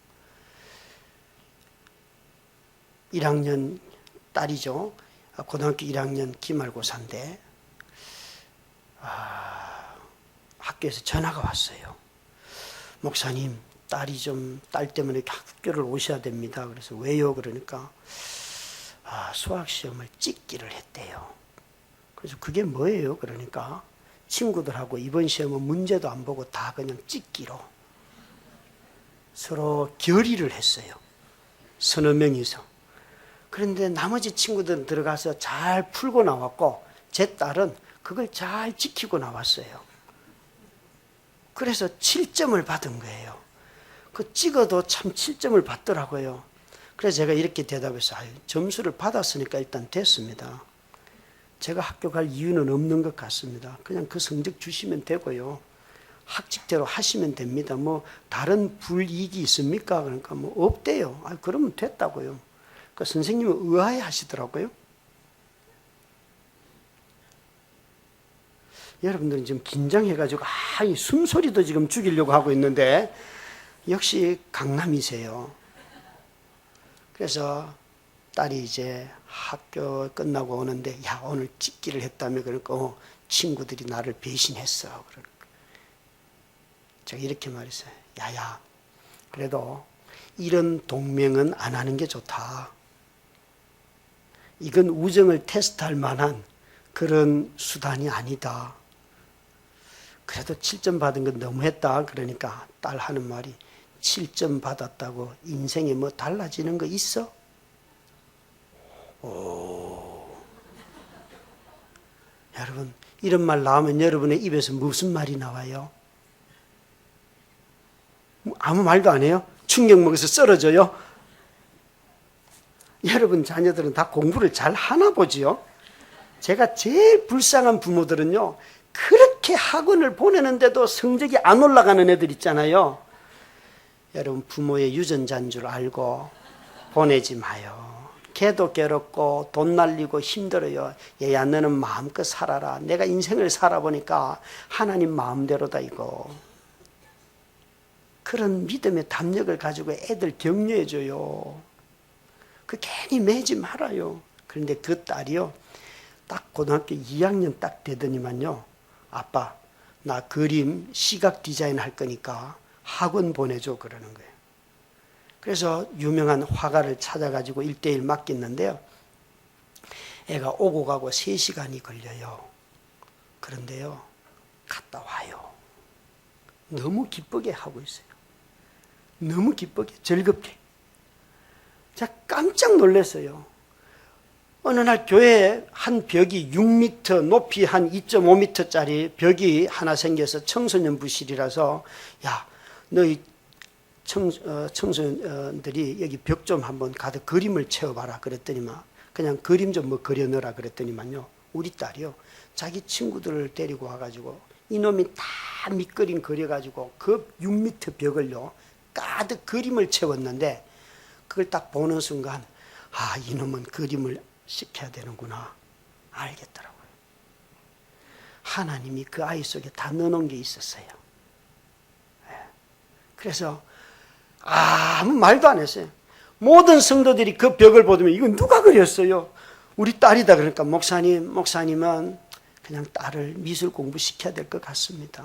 1학년 딸이죠. 고등학교 1학년 기말고사인데 학교에서 전화가 왔어요. 목사님, 딸 때문에 학교를 오셔야 됩니다. 그래서 왜요? 그러니까 수학시험을 찍기를 했대요. 그래서 그게 뭐예요? 그러니까 친구들하고 이번 시험은 문제도 안 보고 다 그냥 찍기로 서로 결의를 했어요. 서너 명이서. 그런데 나머지 친구들은 들어가서 잘 풀고 나왔고 제 딸은 그걸 잘 지키고 나왔어요. 그래서 7점을 받은 거예요. 그 찍어도 참 7점을 받더라고요. 그래서 제가 이렇게 대답했어요. 점수를 받았으니까 일단 됐습니다. 제가 학교 갈 이유는 없는 것 같습니다. 그냥 그 성적 주시면 되고요. 학칙대로 하시면 됩니다. 뭐 다른 불이익이 있습니까? 그러니까 뭐 없대요. 그러면 됐다고요. 그 선생님은 의아해 하시더라고요. 여러분들은 지금 긴장해가지고 이 숨소리도 지금 죽이려고 하고 있는데 역시 강남이세요. 그래서 딸이 이제 학교 끝나고 오는데 야 오늘 찍기를 했다며 그러니까 친구들이 나를 배신했어. 그러니까 제가 이렇게 말했어요. 야야 그래도 이런 동맹은 안 하는 게 좋다. 이건 우정을 테스트할 만한 그런 수단이 아니다. 그래도 7점 받은 건 너무했다. 그러니까 딸 하는 말이 7점 받았다고 인생에 뭐 달라지는 거 있어? 여러분 이런 말 나오면 여러분의 입에서 무슨 말이 나와요? 아무 말도 안 해요? 충격 먹어서 쓰러져요? 여러분 자녀들은 다 공부를 잘 하나 보지요? 제가 제일 불쌍한 부모들은요 그렇게 그렇게 학원을 보내는데도 성적이 안 올라가는 애들 있잖아요. 여러분, 부모의 유전자인 줄 알고 보내지 마요. 걔도 괴롭고 돈 날리고 힘들어요. 얘야, 너는 마음껏 살아라. 내가 인생을 살아보니까 하나님 마음대로다 이거. 그런 믿음의 담력을 가지고 애들 격려해줘요. 그 괜히 매지 말아요. 그런데 그 딸이요, 딱 고등학교 2학년 딱 되더니만요, 아빠, 나 그림 시각 디자인 할 거니까 학원 보내줘 그러는 거예요. 그래서 유명한 화가를 찾아가지고 1:1 맡겼는데요, 애가 오고 가고 3시간이 걸려요. 그런데요, 갔다 와요. 너무 기쁘게 하고 있어요. 너무 기쁘게, 즐겁게. 제가 깜짝 놀랐어요. 어느 날 교회에 한 벽이 6m, 높이 한 2.5m짜리 벽이 하나 생겨서 청소년 부실이라서, 야, 너희 청소년들이 여기 벽 좀 한번 가서 그림을 채워봐라 그랬더니만, 그냥 그림 좀 뭐 그려넣으라 그랬더니만요, 우리 딸이요, 자기 친구들을 데리고 와가지고 이놈이 다 밑그림 그려가지고 그 6m 벽을요 가득 그림을 채웠는데, 그걸 딱 보는 순간, 아, 이놈은 그림을 시켜야 되는구나 알겠더라고요. 하나님이 그 아이 속에 다 넣어놓은 게 있었어요. 그래서 아무 말도 안 했어요. 모든 성도들이 그 벽을 보더니 이건 누가 그렸어요? 우리 딸이다. 그러니까 목사님은 그냥 딸을 미술 공부 시켜야 될 것 같습니다.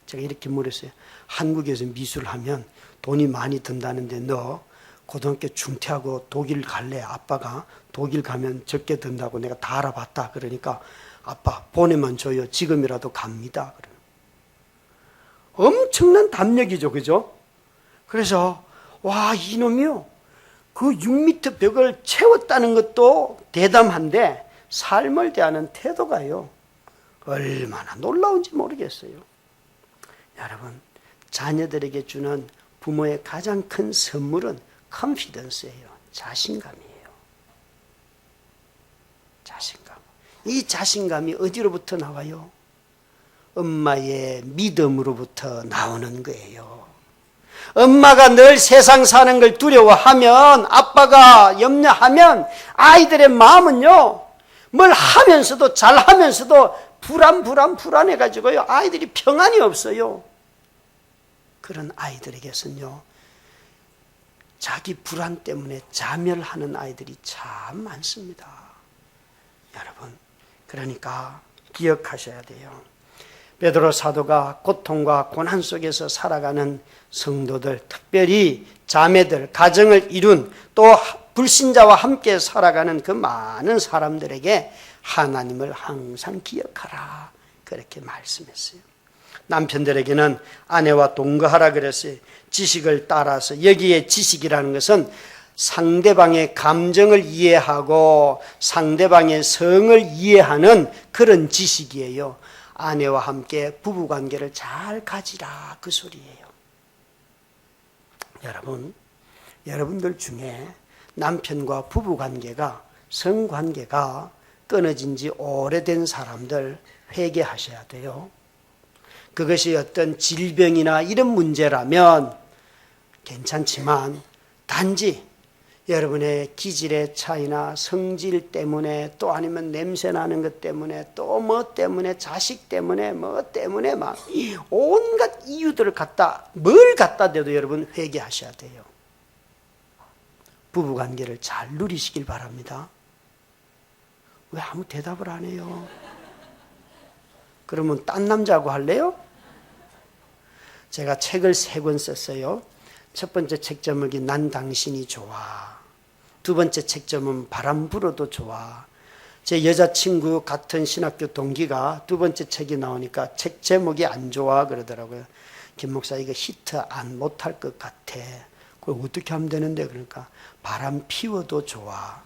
제가 이렇게 물었어요. 한국에서 미술을 하면 돈이 많이 든다는데 너 고등학교 중퇴하고 독일 갈래? 아빠가 독일 가면 적게 든다고 내가 다 알아봤다. 그러니까 아빠 보내면 줘요. 지금이라도 갑니다. 엄청난 담력이죠. 그죠? 그래서 와, 이놈이요, 그 6m 벽을 채웠다는 것도 대담한데 삶을 대하는 태도가요 얼마나 놀라운지 모르겠어요. 여러분, 자녀들에게 주는 부모의 가장 큰 선물은 컨피던스예요. 자신감이에요. 자신감. 이 자신감이 어디로부터 나와요? 엄마의 믿음으로부터 나오는 거예요. 엄마가 늘 세상 사는 걸 두려워하면, 아빠가 염려하면 아이들의 마음은요, 뭘 하면서도 잘하면서도 불안해가지고요, 아이들이 평안이 없어요. 그런 아이들에게서는요, 자기 불안 때문에 자멸하는 아이들이 참 많습니다. 여러분, 그러니까 기억하셔야 돼요. 베드로 사도가 고통과 고난 속에서 살아가는 성도들, 특별히 자매들, 가정을 이룬 또 불신자와 함께 살아가는 그 많은 사람들에게 하나님을 항상 기억하라, 그렇게 말씀했어요. 남편들에게는 아내와 동거하라 그랬어요. 지식을 따라서. 여기에 지식이라는 것은 상대방의 감정을 이해하고 상대방의 성을 이해하는 그런 지식이에요. 아내와 함께 부부관계를 잘 가지라, 그 소리예요. 여러분들 중에 남편과 부부관계가, 성관계가 끊어진 지 오래된 사람들 회개하셔야 돼요. 그것이 어떤 질병이나 이런 문제라면 괜찮지만, 단지 여러분의 기질의 차이나 성질 때문에, 또 아니면 냄새 나는 것 때문에, 또 뭐 때문에, 자식 때문에, 뭐 때문에 막 온갖 이유들을 뭘 갖다 대도 여러분 회개하셔야 돼요. 부부관계를 잘 누리시길 바랍니다. 왜 아무 대답을 안 해요? 그러면 딴 남자하고 할래요? 제가 책을 3권 썼어요. 첫 번째 책 제목이 난 당신이 좋아. 두 번째 책 제목은 바람 불어도 좋아. 제 여자친구 같은 신학교 동기가 두 번째 책이 나오니까 책 제목이 안 좋아 그러더라고요. 김 목사, 이거 히트 못할 것 같아. 그걸 어떻게 하면 되는데? 그러니까 바람 피워도 좋아.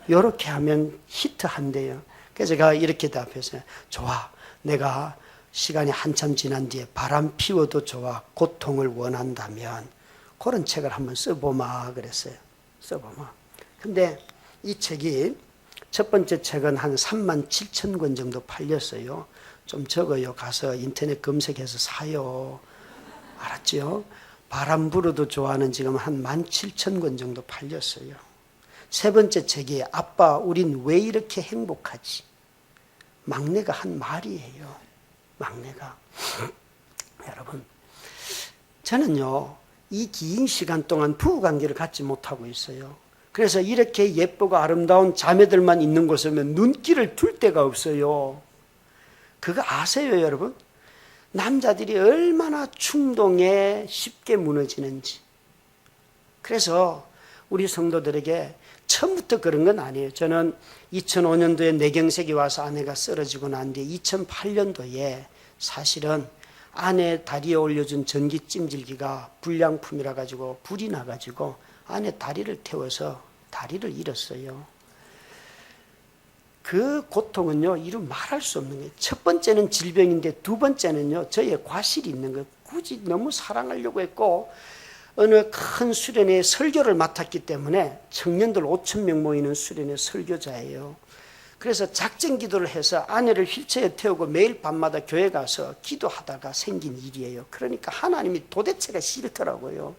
이렇게 하면 히트한대요. 그래서 제가 이렇게 답했어요. 좋아. 내가 시간이 한참 지난 뒤에 바람 피워도 좋아, 고통을 원한다면 그런 책을 한번 써보마 그랬어요. 써보마. 근데 이 책이 첫 번째 책은 한 37,000권 정도 팔렸어요. 좀 적어요. 가서 인터넷 검색해서 사요. 알았죠? 바람 불어도 좋아하는 지금 한 17,000권 정도 팔렸어요. 세 번째 책이 아빠 우린 왜 이렇게 행복하지? 막내가 한 말이에요. 막내가. 여러분, 저는요, 이 긴 시간 동안 부부관계를 갖지 못하고 있어요. 그래서 이렇게 예쁘고 아름다운 자매들만 있는 곳에 눈길을 둘 데가 없어요. 그거 아세요, 여러분? 남자들이 얼마나 충동에 쉽게 무너지는지. 그래서 우리 성도들에게 처음부터 그런 건 아니에요. 저는 2005년도에 뇌경색이 와서 아내가 쓰러지고 난 뒤에 2008년도에 사실은 아내 다리에 올려준 전기 찜질기가 불량품이라 가지고 불이 나가지고 아내 다리를 태워서 다리를 잃었어요. 그 고통은요, 이루 말할 수 없는 거예요. 첫 번째는 질병인데 두 번째는요, 저의 과실이 있는 거예요. 굳이 너무 사랑하려고 했고 어느 큰 수련회에 설교를 맡았기 때문에 청년들 5,000명 모이는 수련회 설교자예요. 그래서 작전 기도를 해서 아내를 휠체어에 태우고 매일 밤마다 교회 가서 기도하다가 생긴 일이에요. 그러니까 하나님이 도대체가 싫더라고요.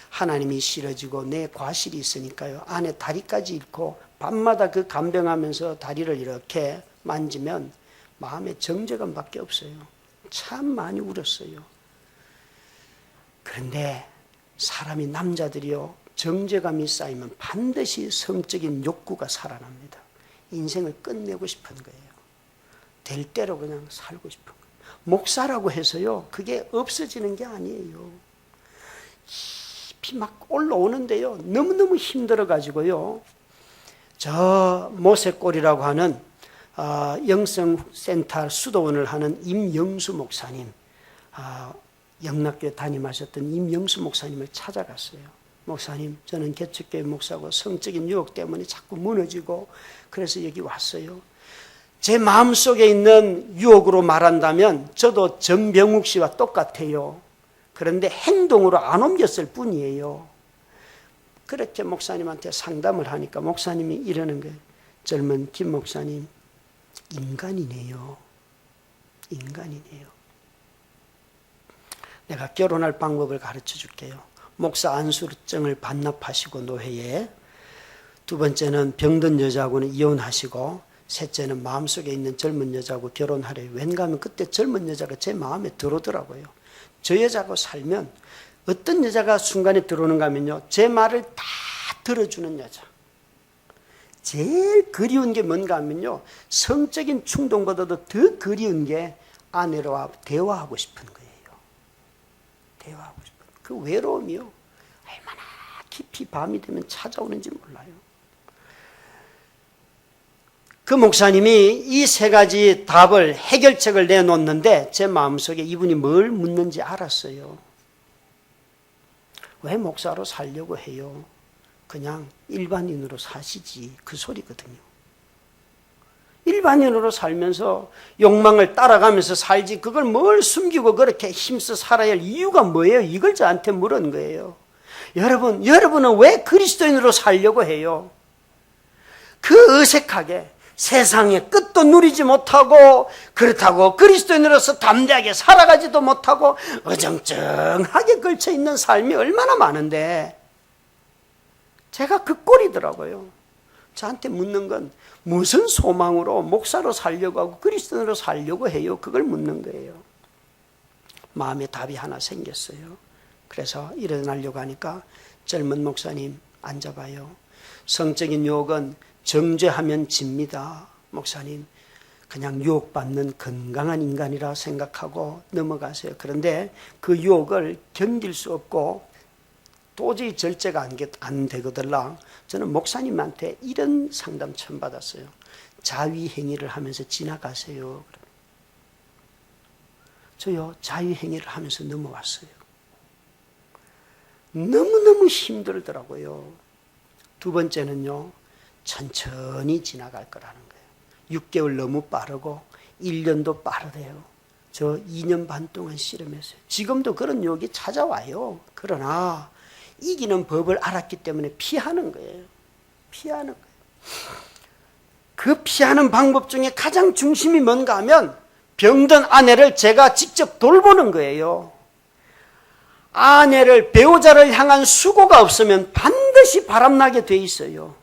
하나님이 싫어지고 내 과실이 있으니까요. 아내 다리까지 잃고 밤마다 그 간병하면서 다리를 이렇게 만지면 마음에 정죄감밖에 없어요. 참 많이 울었어요. 그런데 사람이 남자들이요, 정죄감이 쌓이면 반드시 성적인 욕구가 살아납니다. 인생을 끝내고 싶은 거예요. 될 대로 그냥 살고 싶은 거예요. 목사라고 해서요, 그게 없어지는 게 아니에요. 깊이 막 올라오는데요, 너무너무 힘들어가지고요, 저 모세골이라고 하는 영성센터 수도원을 하는 임영수 목사님, 영락교회 담임하셨던 임영수 목사님을 찾아갔어요. 목사님, 저는 개척교회 목사고 성적인 유혹 때문에 자꾸 무너지고 그래서 여기 왔어요. 제 마음속에 있는 유혹으로 말한다면 저도 전병욱 씨와 똑같아요. 그런데 행동으로 안 옮겼을 뿐이에요. 그렇게 목사님한테 상담을 하니까 목사님이 이러는 거예요. 젊은 김 목사님, 인간이네요. 인간이네요. 내가 결혼할 방법을 가르쳐 줄게요. 목사 안수증을 반납하시고 노회에, 두 번째는 병든 여자하고는 이혼하시고, 셋째는 마음속에 있는 젊은 여자하고 결혼하래요. 왠가 하면 그때 젊은 여자가 제 마음에 들어오더라고요. 저 여자하고 살면 어떤 여자가 순간에 들어오는가 하면요, 제 말을 다 들어주는 여자. 제일 그리운 게 뭔가 하면요, 성적인 충동보다도 더 그리운 게 아내와 대화하고 싶은 거예요. 대화하고 싶은 그 외로움이요, 얼마나 깊이 밤이 되면 찾아오는지 몰라요. 그 목사님이 이 세 가지 답을, 해결책을 내놓는데 제 마음속에 이분이 뭘 묻는지 알았어요. 왜 목사로 살려고 해요? 그냥 일반인으로 사시지, 그 소리거든요. 일반인으로 살면서 욕망을 따라가면서 살지, 그걸 뭘 숨기고 그렇게 힘써 살아야 할 이유가 뭐예요? 이걸 저한테 물은 거예요. 여러분은 왜 그리스도인으로 살려고 해요? 그 어색하게 세상의 끝도 누리지 못하고, 그렇다고 그리스도인으로서 담대하게 살아가지도 못하고 어정쩡하게 걸쳐있는 삶이 얼마나 많은데, 제가 그 꼴이더라고요. 저한테 묻는 건 무슨 소망으로 목사로 살려고 하고 그리스도인으로 살려고 해요? 그걸 묻는 거예요. 마음에 답이 하나 생겼어요. 그래서 일어나려고 하니까 젊은 목사님 앉아봐요. 성적인 유혹은 정죄하면 집니다. 목사님, 그냥 유혹받는 건강한 인간이라 생각하고 넘어가세요. 그런데 그 유혹을 견딜 수 없고 도저히 절제가 안 되거들랑 저는 목사님한테 이런 상담 처음 받았어요. 자위행위를 하면서 지나가세요. 저요, 자위행위를 하면서 넘어왔어요. 너무너무 힘들더라고요. 두 번째는요, 천천히 지나갈 거라는 거예요. 6개월 너무 빠르고 1년도 빠르대요. 저 2년 반 동안 실험했어요. 지금도 그런 유혹이 찾아와요. 그러나 이기는 법을 알았기 때문에 피하는 거예요. 피하는 거예요. 그 피하는 방법 중에 가장 중심이 뭔가 하면 병든 아내를 제가 직접 돌보는 거예요. 아내를, 배우자를 향한 수고가 없으면 반드시 바람나게 돼 있어요.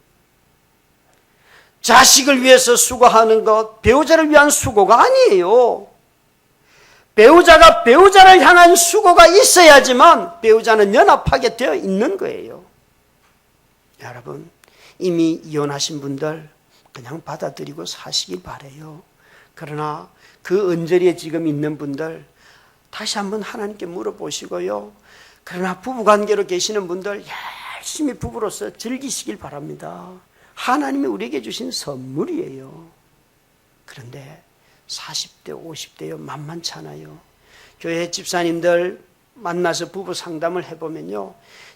자식을 위해서 수고하는 것, 배우자를 위한 수고가 아니에요. 배우자가 배우자를 향한 수고가 있어야지만 배우자는 연합하게 되어 있는 거예요. 여러분, 이미 이혼하신 분들 그냥 받아들이고 사시길 바라요. 그러나 그 언저리에 지금 있는 분들 다시 한번 하나님께 물어보시고요. 그러나 부부관계로 계시는 분들 열심히 부부로서 즐기시길 바랍니다. 하나님이 우리에게 주신 선물이에요. 그런데 40대, 50대요, 만만찮아요. 교회 집사님들 만나서 부부 상담을 해보면요,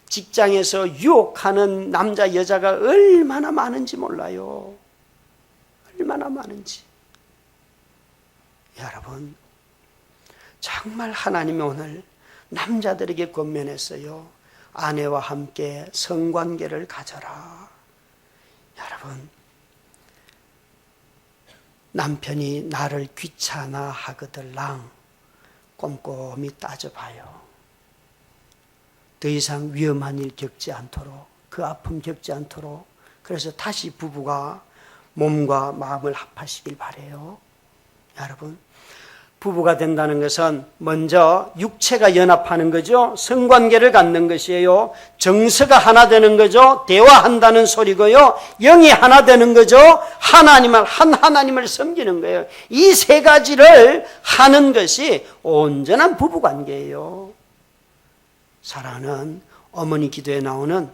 직장에서 유혹하는 남자, 여자가 얼마나 많은지 몰라요. 얼마나 많은지. 여러분, 정말 하나님이 오늘 남자들에게 권면했어요. 아내와 함께 성관계를 가져라. 여러분, 남편이 나를 귀찮아 하거들랑 꼼꼼히 따져봐요. 더 이상 위험한 일 겪지 않도록, 그 아픔 겪지 않도록. 그래서 다시 부부가 몸과 마음을 합하시길 바라요. 여러분, 부부가 된다는 것은 먼저 육체가 연합하는 거죠. 성관계를 갖는 것이에요. 정서가 하나 되는 거죠. 대화한다는 소리고요. 영이 하나 되는 거죠. 하나님을 섬기는 거예요. 이 세 가지를 하는 것이 온전한 부부관계예요. 사랑하는 어머니 기도에 나오는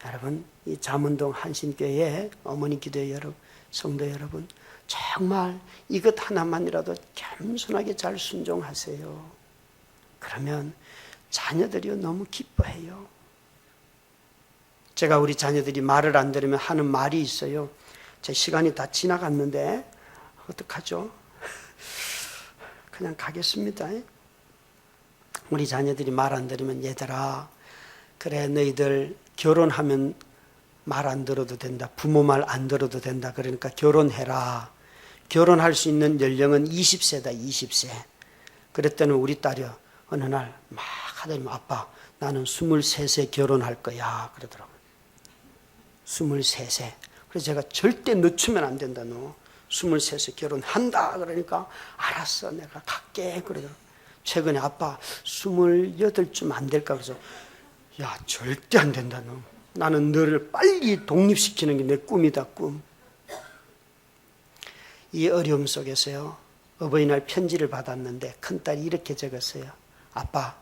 여러분, 이 잠원동 한신교회 어머니 기도의 여러분, 성도 여러분, 정말 이것 하나만이라도 겸손하게 잘 순종하세요. 그러면 자녀들이 너무 기뻐해요. 제가 우리 자녀들이 말을 안 들으면 하는 말이 있어요. 제 시간이 다 지나갔는데 어떡하죠? 그냥 가겠습니다. 우리 자녀들이 말 안 들으면, 얘들아, 그래, 너희들 결혼하면 말 안 들어도 된다. 부모 말 안 들어도 된다. 그러니까 결혼해라. 결혼할 수 있는 연령은 20세다, 20세. 그랬더니 우리 딸이 어느 날 막 하더니, 아빠, 나는 23세 결혼할 거야. 그러더라고요. 23세. 그래서 제가 절대 늦추면 안 된다, 너. 23세 결혼한다. 그러니까, 알았어, 내가 갈게. 그러더라고요. 최근에 아빠 28쯤 안 될까? 그래서, 야, 절대 안 된다, 너. 나는 너를 빨리 독립시키는 게 내 꿈이다, 꿈. 이 어려움 속에서요, 어버이날 편지를 받았는데 큰딸이 이렇게 적었어요. 아빠,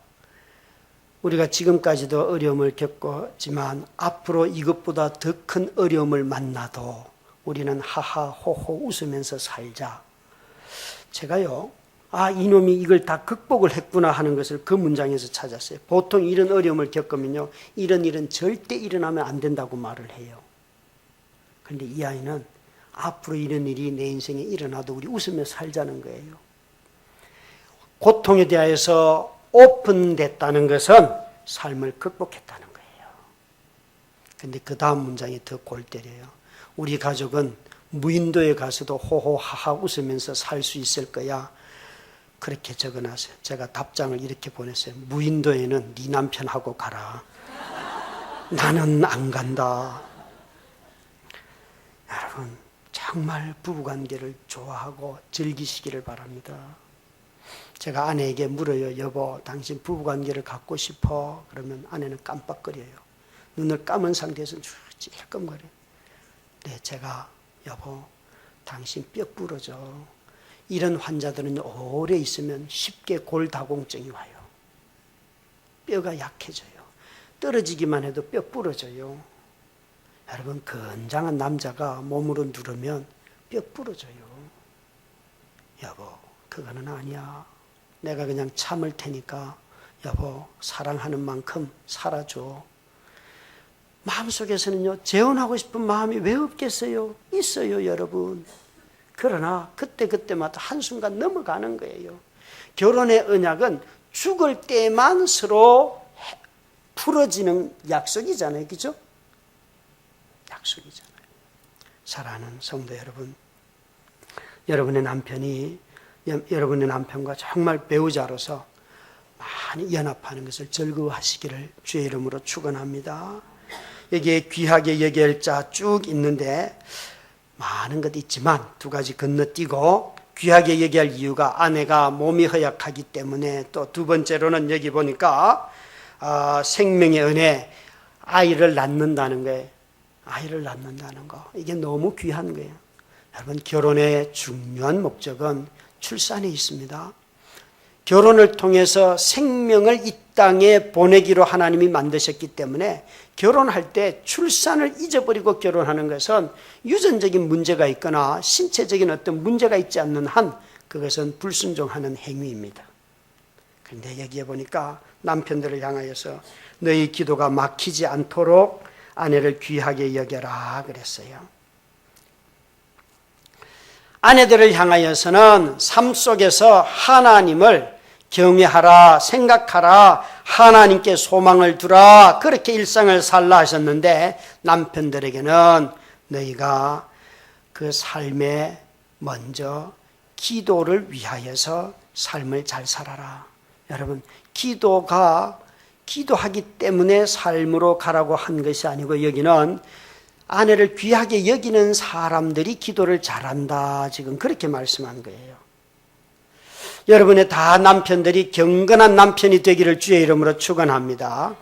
우리가 지금까지도 어려움을 겪었지만 앞으로 이것보다 더 큰 어려움을 만나도 우리는 하하 호호 웃으면서 살자. 제가요, 아, 이놈이 이걸 다 극복을 했구나 하는 것을 그 문장에서 찾았어요. 보통 이런 어려움을 겪으면요, 이런 일은 절대 일어나면 안 된다고 말을 해요. 그런데 이 아이는 앞으로 이런 일이 내 인생에 일어나도 우리 웃으며 살자는 거예요. 고통에 대하여서 오픈됐다는 것은 삶을 극복했다는 거예요. 그런데 그 다음 문장이 더 골 때려요. 우리 가족은 무인도에 가서도 호호하하 웃으면서 살 수 있을 거야. 그렇게 적어놨어요. 제가 답장을 이렇게 보냈어요. 무인도에는 네 남편하고 가라. 나는 안 간다. 여러분, 정말 부부관계를 좋아하고 즐기시기를 바랍니다. 제가 아내에게 물어요. 여보, 당신 부부관계를 갖고 싶어? 그러면 아내는 깜빡거려요. 눈을 감은 상태에서 찔끔거려요. 네, 제가, 여보, 당신 뼈 부러져. 이런 환자들은 오래 있으면 쉽게 골다공증이 와요. 뼈가 약해져요. 떨어지기만 해도 뼈 부러져요. 여러분, 건장한 남자가 몸으로 누르면 뼈 부러져요. 여보, 그거는 아니야. 내가 그냥 참을 테니까 여보, 사랑하는 만큼 살아줘. 마음속에서는요, 재혼하고 싶은 마음이 왜 없겠어요? 있어요, 여러분. 그러나 그때그때마다 한순간 넘어가는 거예요. 결혼의 언약은 죽을 때만 서로 풀어지는 약속이잖아요. 그죠? 약속이잖아요. 사랑하는 성도 여러분, 여러분의 남편이 여러분의 남편과 정말 배우자로서 많이 연합하는 것을 즐거워하시기를 주의 이름으로 축원합니다. 여기에 귀하게 여길 자 쭉 있는데 많은 것 있지만 두 가지 건너뛰고 귀하게 여길 이유가 아내가 몸이 허약하기 때문에, 또 두 번째로는 여기 보니까 생명의 은혜, 아이를 낳는다는 거예요. 아이를 낳는다는 거, 이게 너무 귀한 거예요. 여러분, 결혼의 중요한 목적은 출산에 있습니다. 결혼을 통해서 생명을 이 땅에 보내기로 하나님이 만드셨기 때문에 결혼할 때 출산을 잊어버리고 결혼하는 것은 유전적인 문제가 있거나 신체적인 어떤 문제가 있지 않는 한 그것은 불순종하는 행위입니다. 그런데 여기에 보니까 남편들을 향하여서 너희 기도가 막히지 않도록 아내를 귀하게 여겨라 그랬어요. 아내들을 향하여서는 삶 속에서 하나님을 경외하라, 생각하라, 하나님께 소망을 두라, 그렇게 일상을 살라 하셨는데, 남편들에게는 너희가 그 삶에 먼저 기도를 위하여서 삶을 잘 살아라. 여러분, 기도하기 때문에 삶으로 가라고 한 것이 아니고, 여기는 아내를 귀하게 여기는 사람들이 기도를 잘한다, 지금 그렇게 말씀한 거예요. 여러분의 다 남편들이 경건한 남편이 되기를 주의 이름으로 축원합니다.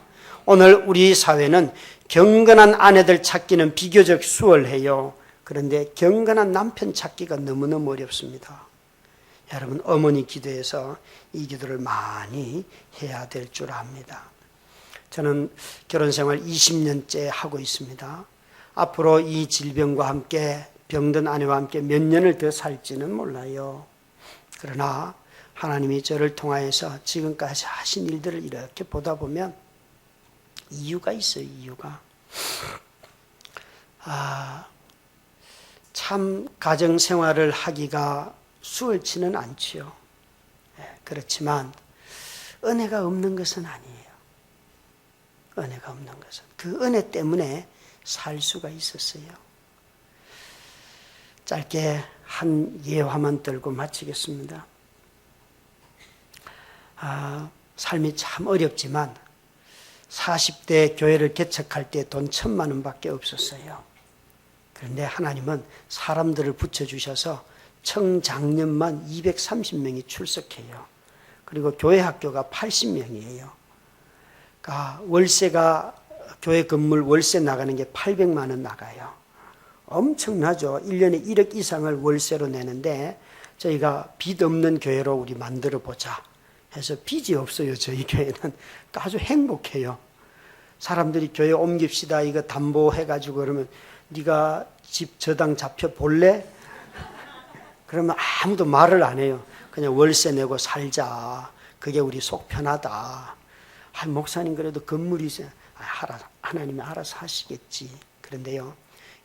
오늘 우리 사회는 경건한 아내들 찾기는 비교적 수월해요. 그런데 경건한 남편 찾기가 너무너무 어렵습니다. 여러분, 어머니 기도에서 이 기도를 많이 해야 될 줄 압니다. 저는 결혼생활 20년째 하고 있습니다. 앞으로 이 질병과 함께, 병든 아내와 함께 몇 년을 더 살지는 몰라요. 그러나 하나님이 저를 통하여서 지금까지 하신 일들을 이렇게 보다 보면 이유가 있어요. 이유가. 참 가정생활을 하기가 수월치는 않지요. 그렇지만 은혜가 없는 것은 아니에요. 은혜가 없는 것은, 그 은혜 때문에 살 수가 있었어요. 짧게 한 예화만 들고 마치겠습니다. 삶이 참 어렵지만 40대 교회를 개척할 때 돈 1,000만 원밖에 없었어요. 그런데 하나님은 사람들을 붙여주셔서 청장년만 230명이 출석해요. 그리고 교회 학교가 80명이에요. 그러니까 월세가, 교회 건물 월세 나가는 게 800만 원 나가요. 엄청나죠. 1년에 1억 이상을 월세로 내는데, 저희가 빚 없는 교회로 우리 만들어 보자 해서 빚이 없어요. 저희 교회는 아주 행복해요. 사람들이 교회 옮깁시다 이거 담보해가지고 그러면 네가 집 저당 잡혀 볼래? 그러면 아무도 말을 안 해요. 그냥 월세 내고 살자. 그게 우리 속 편하다. 목사님 그래도 건물이 하나님이 알아서 하시겠지. 그런데요,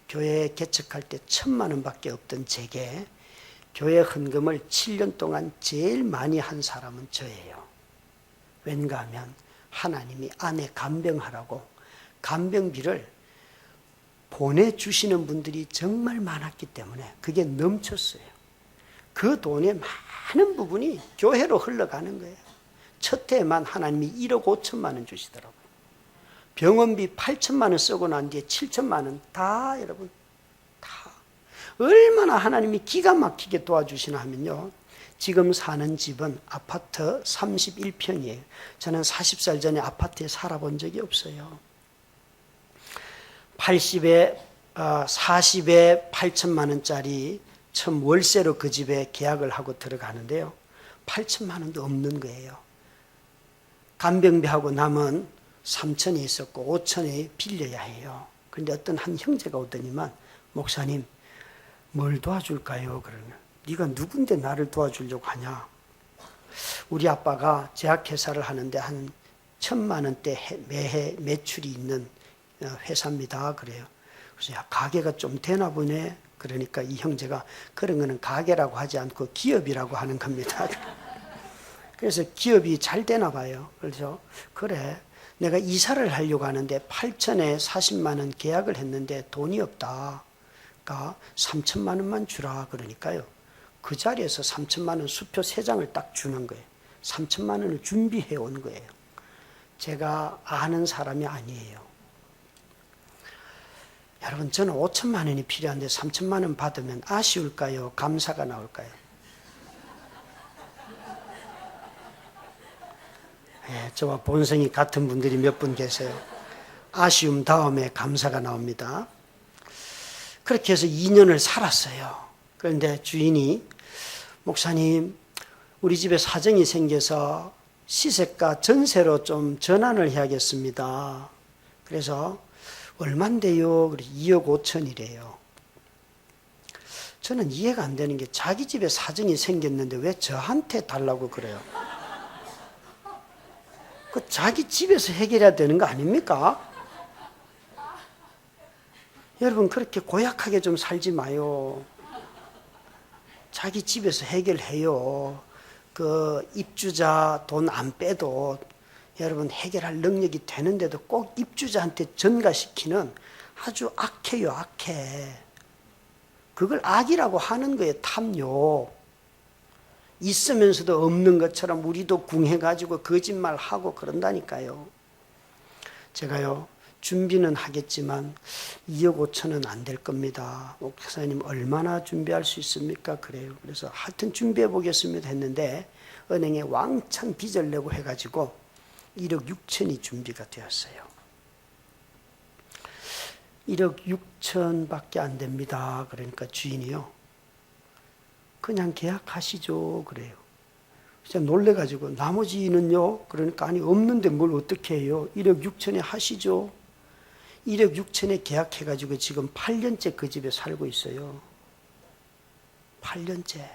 교회 개척할 때 1,000만 원밖에 없던 제게 교회 헌금을 7년 동안 제일 많이 한 사람은 저예요. 왠가 하면 하나님이 아내 간병하라고 간병비를 보내주시는 분들이 정말 많았기 때문에 그게 넘쳤어요. 그 돈의 많은 부분이 교회로 흘러가는 거예요. 첫 해에만 하나님이 1억 5천만 원 주시더라고요. 병원비 8천만 원 쓰고 난 뒤에 7천만 원 다, 여러분, 다. 얼마나 하나님이 기가 막히게 도와주시나 하면요, 지금 사는 집은 아파트 31평이에요. 저는 40살 전에 아파트에 살아본 적이 없어요. 40에 8천만 원짜리 처음 월세로 그 집에 계약을 하고 들어가는데요, 8천만 원도 없는 거예요. 간병비하고 남은 3천이 있었고 5천이 빌려야 해요. 그런데 어떤 한 형제가 오더니만, 목사님 뭘 도와줄까요? 그러면, 네가 누군데 나를 도와주려고 하냐? 우리 아빠가 제약회사를 하는데 한 1,000만 원대 매해 매출이 있는 회사입니다. 그래요. 그래서 야, 가게가 좀 되나 보네. 그러니까 이 형제가, 그런 거는 가게라고 하지 않고 기업이라고 하는 겁니다. 그래서 기업이 잘 되나 봐요. 그래서 그래, 내가 이사를 하려고 하는데 8천에 40만 원 계약을 했는데 돈이 없다. 그러니까 3천만 원만 주라. 그러니까요, 그 자리에서 3천만 원 수표 3장을 딱 주는 거예요. 3천만 원을 준비해 온 거예요. 제가 아는 사람이 아니에요. 여러분, 저는 5천만 원이 필요한데 3천만 원 받으면 아쉬울까요? 감사가 나올까요? 예, 저와 본성이 같은 분들이 몇 분 계세요. 아쉬움 다음에 감사가 나옵니다. 그렇게 해서 2년을 살았어요. 그런데 주인이, 목사님, 우리 집에 사정이 생겨서 시세가 전세로 좀 전환을 해야겠습니다. 그래서 얼만데요? 2억 5천이래요. 저는 이해가 안 되는 게, 자기 집에 사정이 생겼는데 왜 저한테 달라고 그래요? 그 자기 집에서 해결해야 되는 거 아닙니까? 여러분, 그렇게 고약하게 좀 살지 마요. 자기 집에서 해결해요. 그 입주자 돈 안 빼도 여러분 해결할 능력이 되는데도 꼭 입주자한테 전가시키는 아주 악해요, 악해. 그걸 악이라고 하는 거예요, 탐욕. 있으면서도 없는 것처럼 우리도 궁해가지고 거짓말하고 그런다니까요. 제가요, 준비는 하겠지만 2억 5천은 안 될 겁니다. 목사님, 얼마나 준비할 수 있습니까? 그래요. 그래서 하여튼 준비해 보겠습니다 했는데 은행에 왕창 빚을 내고 해가지고 1억 6천이 준비가 되었어요. 1억 6천밖에 안 됩니다. 그러니까 주인이요, 그냥 계약하시죠. 그래요. 진짜 놀래가지고, 나머지는요? 그러니까, 아니, 없는데 뭘 어떻게 해요? 1억 6천에 하시죠. 1억 6천에 계약해가지고 지금 8년째 그 집에 살고 있어요. 8년째.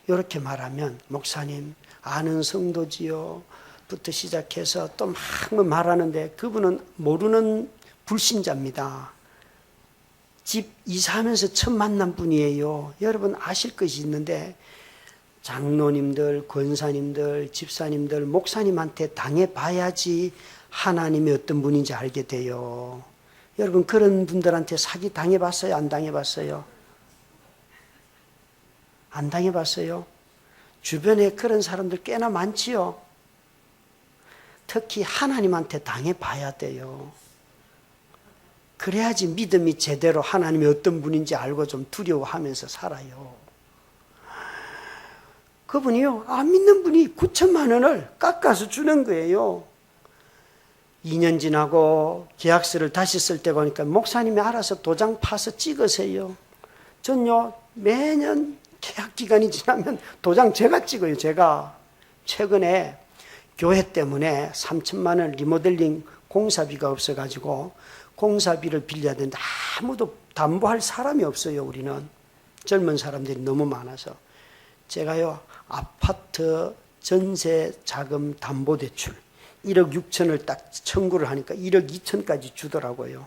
이렇게 말하면, 목사님, 아는 성도지요 부터 시작해서 또 막 말하는데, 그분은 모르는 불신자입니다. 집 이사하면서 처음 만난 분이에요. 여러분 아실 것이 있는데, 장로님들, 권사님들, 집사님들, 목사님한테 당해봐야지 하나님이 어떤 분인지 알게 돼요. 여러분, 그런 분들한테 사기 당해봤어요? 안 당해봤어요? 안 당해봤어요? 주변에 그런 사람들 꽤나 많지요. 특히 하나님한테 당해봐야 돼요. 그래야지 믿음이 제대로 하나님이 어떤 분인지 알고 좀 두려워하면서 살아요. 그분이요, 안 믿는 분이 9천만 원을 깎아서 주는 거예요. 2년 지나고 계약서를 다시 쓸 때 보니까, 목사님이 알아서 도장 파서 찍으세요. 전요, 매년 계약 기간이 지나면 도장 제가 찍어요, 제가. 최근에 교회 때문에 3천만 원 리모델링 공사비가 없어가지고 공사비를 빌려야 되는데 아무도 담보할 사람이 없어요. 우리는 젊은 사람들이 너무 많아서. 제가요, 아파트 전세 자금 담보대출 1억 6천을 딱 청구를 하니까 1억 2천까지 주더라고요.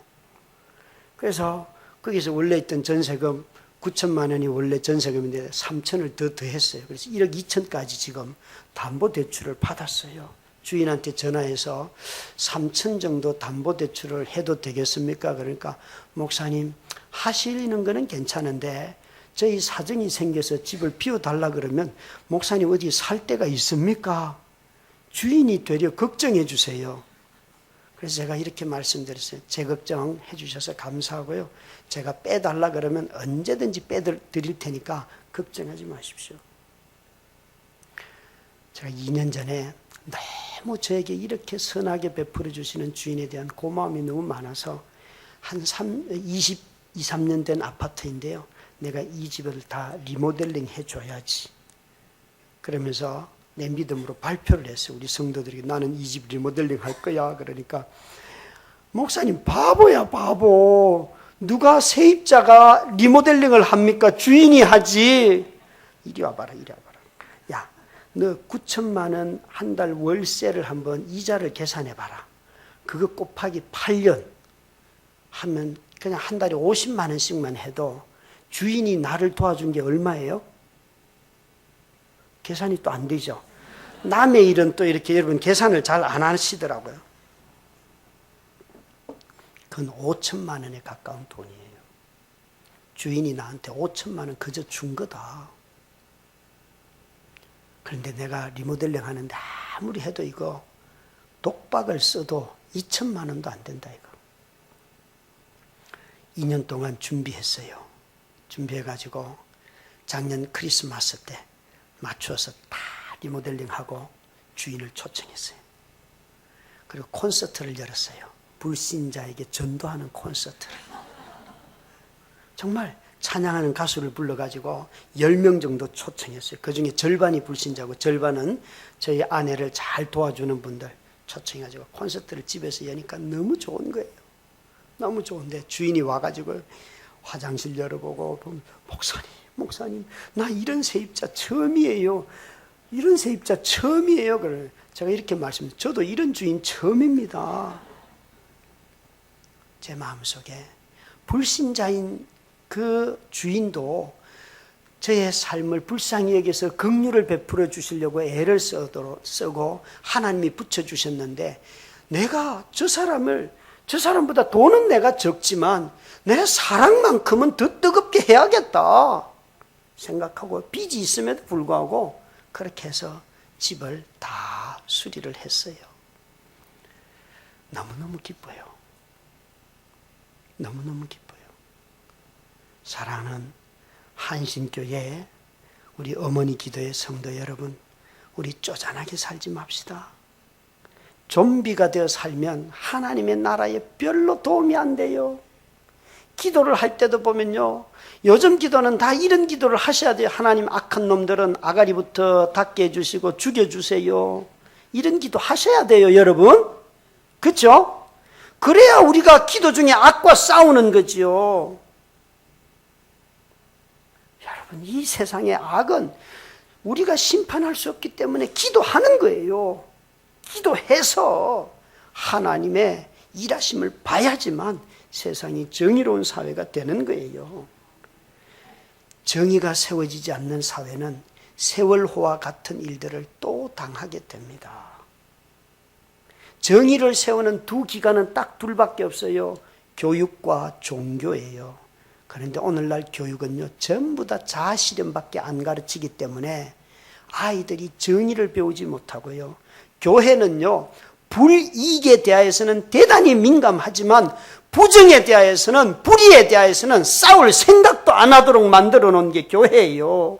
그래서 거기서 원래 있던 전세금 9천만 원이 원래 전세금인데 3천을 더 더했어요. 그래서 1억 2천까지 지금 담보대출을 받았어요. 주인한테 전화해서 3천 정도 담보대출을 해도 되겠습니까? 그러니까, 목사님, 하시는 거는 괜찮은데 저희 사정이 생겨서 집을 비워달라 그러면 목사님 어디 살 데가 있습니까? 주인이 되려 걱정해 주세요. 그래서 제가 이렇게 말씀드렸어요. 제 걱정해 주셔서 감사하고요, 제가 빼달라 그러면 언제든지 빼드릴 테니까 걱정하지 마십시오. 제가 2년 전에 너무 저에게 이렇게 선하게 베풀어 주시는 주인에 대한 고마움이 너무 많아서, 한 23년 된 아파트인데요, 내가 이 집을 다 리모델링 해줘야지 그러면서 내 믿음으로 발표를 했어요. 우리 성도들에게, 나는 이 집 리모델링 할 거야. 그러니까, 목사님 바보야 바보, 누가 세입자가 리모델링을 합니까? 주인이 하지. 이리 와봐라, 이리 와봐라. 야, 너 9천만 원 한 달 월세를 한번 이자를 계산해봐라. 그거 곱하기 8년 하면 그냥 한 달에 50만 원씩만 해도 주인이 나를 도와준 게 얼마예요? 계산이 또 안 되죠. 남의 일은 또 이렇게 여러분 계산을 잘 안 하시더라고요. 그건 5천만 원에 가까운 돈이에요. 주인이 나한테 5천만 원 그저 준 거다. 그런데 내가 리모델링 하는데 아무리 해도 이거 독박을 써도 2천만 원도 안 된다 이거. 2년 동안 준비했어요. 준비해가지고 작년 크리스마스 때 맞춰서 다 리모델링하고 주인을 초청했어요. 그리고 콘서트를 열었어요. 불신자에게 전도하는 콘서트를. 정말 찬양하는 가수를 불러가지고 10명 정도 초청했어요. 그중에 절반이 불신자고 절반은 저희 아내를 잘 도와주는 분들 초청해가지고 콘서트를 집에서 여니까 너무 좋은 거예요. 너무 좋은데 주인이 와가지고 화장실 열어보고 목사님 나 이런 세입자 처음이에요. 이런 세입자 처음이에요. 그래. 제가 이렇게 말씀드려요. 저도 이런 주인 처음입니다. 제 마음속에 불신자인 그 주인도 저의 삶을 불쌍히 여기서 긍휼을 베풀어 주시려고 애를 쓰고 하나님이 붙여주셨는데 내가 저 사람보다 돈은 내가 적지만 내 사랑만큼은 더 뜨겁게 해야겠다 생각하고 빚이 있음에도 불구하고 그렇게 해서 집을 다 수리를 했어요. 너무너무 기뻐요. 너무너무 기뻐요. 사랑하는 한신교회 우리 어머니 기도의 성도 여러분, 우리 쪼잔하게 살지 맙시다. 좀비가 되어 살면 하나님의 나라에 별로 도움이 안 돼요. 기도를 할 때도 보면요, 요즘 기도는 다 이런 기도를 하셔야 돼요. 하나님, 악한 놈들은 아가리부터 닿게 해주시고 죽여주세요. 이런 기도 하셔야 돼요, 여러분. 그렇죠? 그래야 우리가 기도 중에 악과 싸우는 거지요. 여러분, 이 세상의 악은 우리가 심판할 수 없기 때문에 기도하는 거예요. 기도해서 하나님의 일하심을 봐야지만 세상이 정의로운 사회가 되는 거예요. 정의가 세워지지 않는 사회는 세월호와 같은 일들을 또 당하게 됩니다. 정의를 세우는 두 기관은 딱 둘밖에 없어요. 교육과 종교예요. 그런데 오늘날 교육은요, 전부 다 자아실현밖에 안 가르치기 때문에 아이들이 정의를 배우지 못하고요. 교회는요, 불이익에 대하여서는 대단히 민감하지만 부정에 대하여서는, 불의에 대하여서는 싸울 생각도 안 하도록 만들어 놓은 게 교회예요.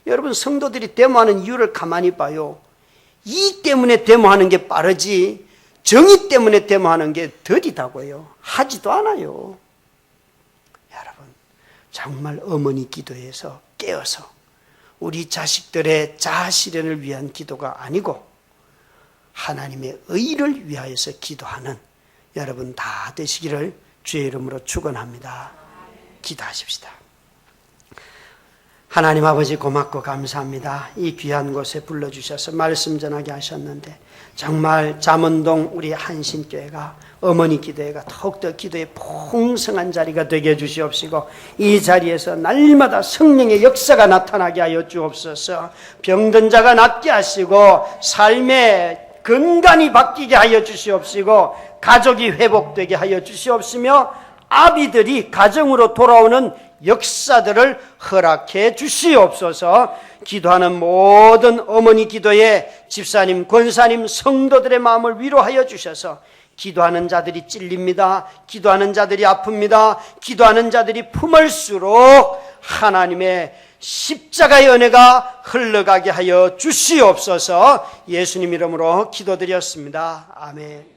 여러분, 성도들이 데모하는 이유를 가만히 봐요. 이익 때문에 데모하는 게 빠르지 정의 때문에 데모하는 게 더디다고요. 하지도 않아요. 여러분, 정말 어머니 기도에서 깨어서 우리 자식들의 자아실현을 위한 기도가 아니고 하나님의 의를 위하여서 기도하는 여러분 다 되시기를 주의 이름으로 축원합니다. 기도하십시다. 하나님 아버지 고맙고 감사합니다. 이 귀한 곳에 불러주셔서 말씀 전하게 하셨는데 정말 잠원동 우리 한신교회가 어머니 기도회가 더욱더 기도의 풍성한 자리가 되게 해주시옵시고 이 자리에서 날마다 성령의 역사가 나타나게 하여 주옵소서. 병든 자가 낫게 하시고 삶의 건강이 바뀌게 하여 주시옵시고 가족이 회복되게 하여 주시옵시며 아비들이 가정으로 돌아오는 역사들을 허락해 주시옵소서. 기도하는 모든 어머니 기도에 집사님, 권사님, 성도들의 마음을 위로하여 주셔서 기도하는 자들이 찔립니다. 기도하는 자들이 아픕니다. 기도하는 자들이 품을수록 하나님의 십자가의 은혜가 흘러가게 하여 주시옵소서. 예수님 이름으로 기도드렸습니다. 아멘.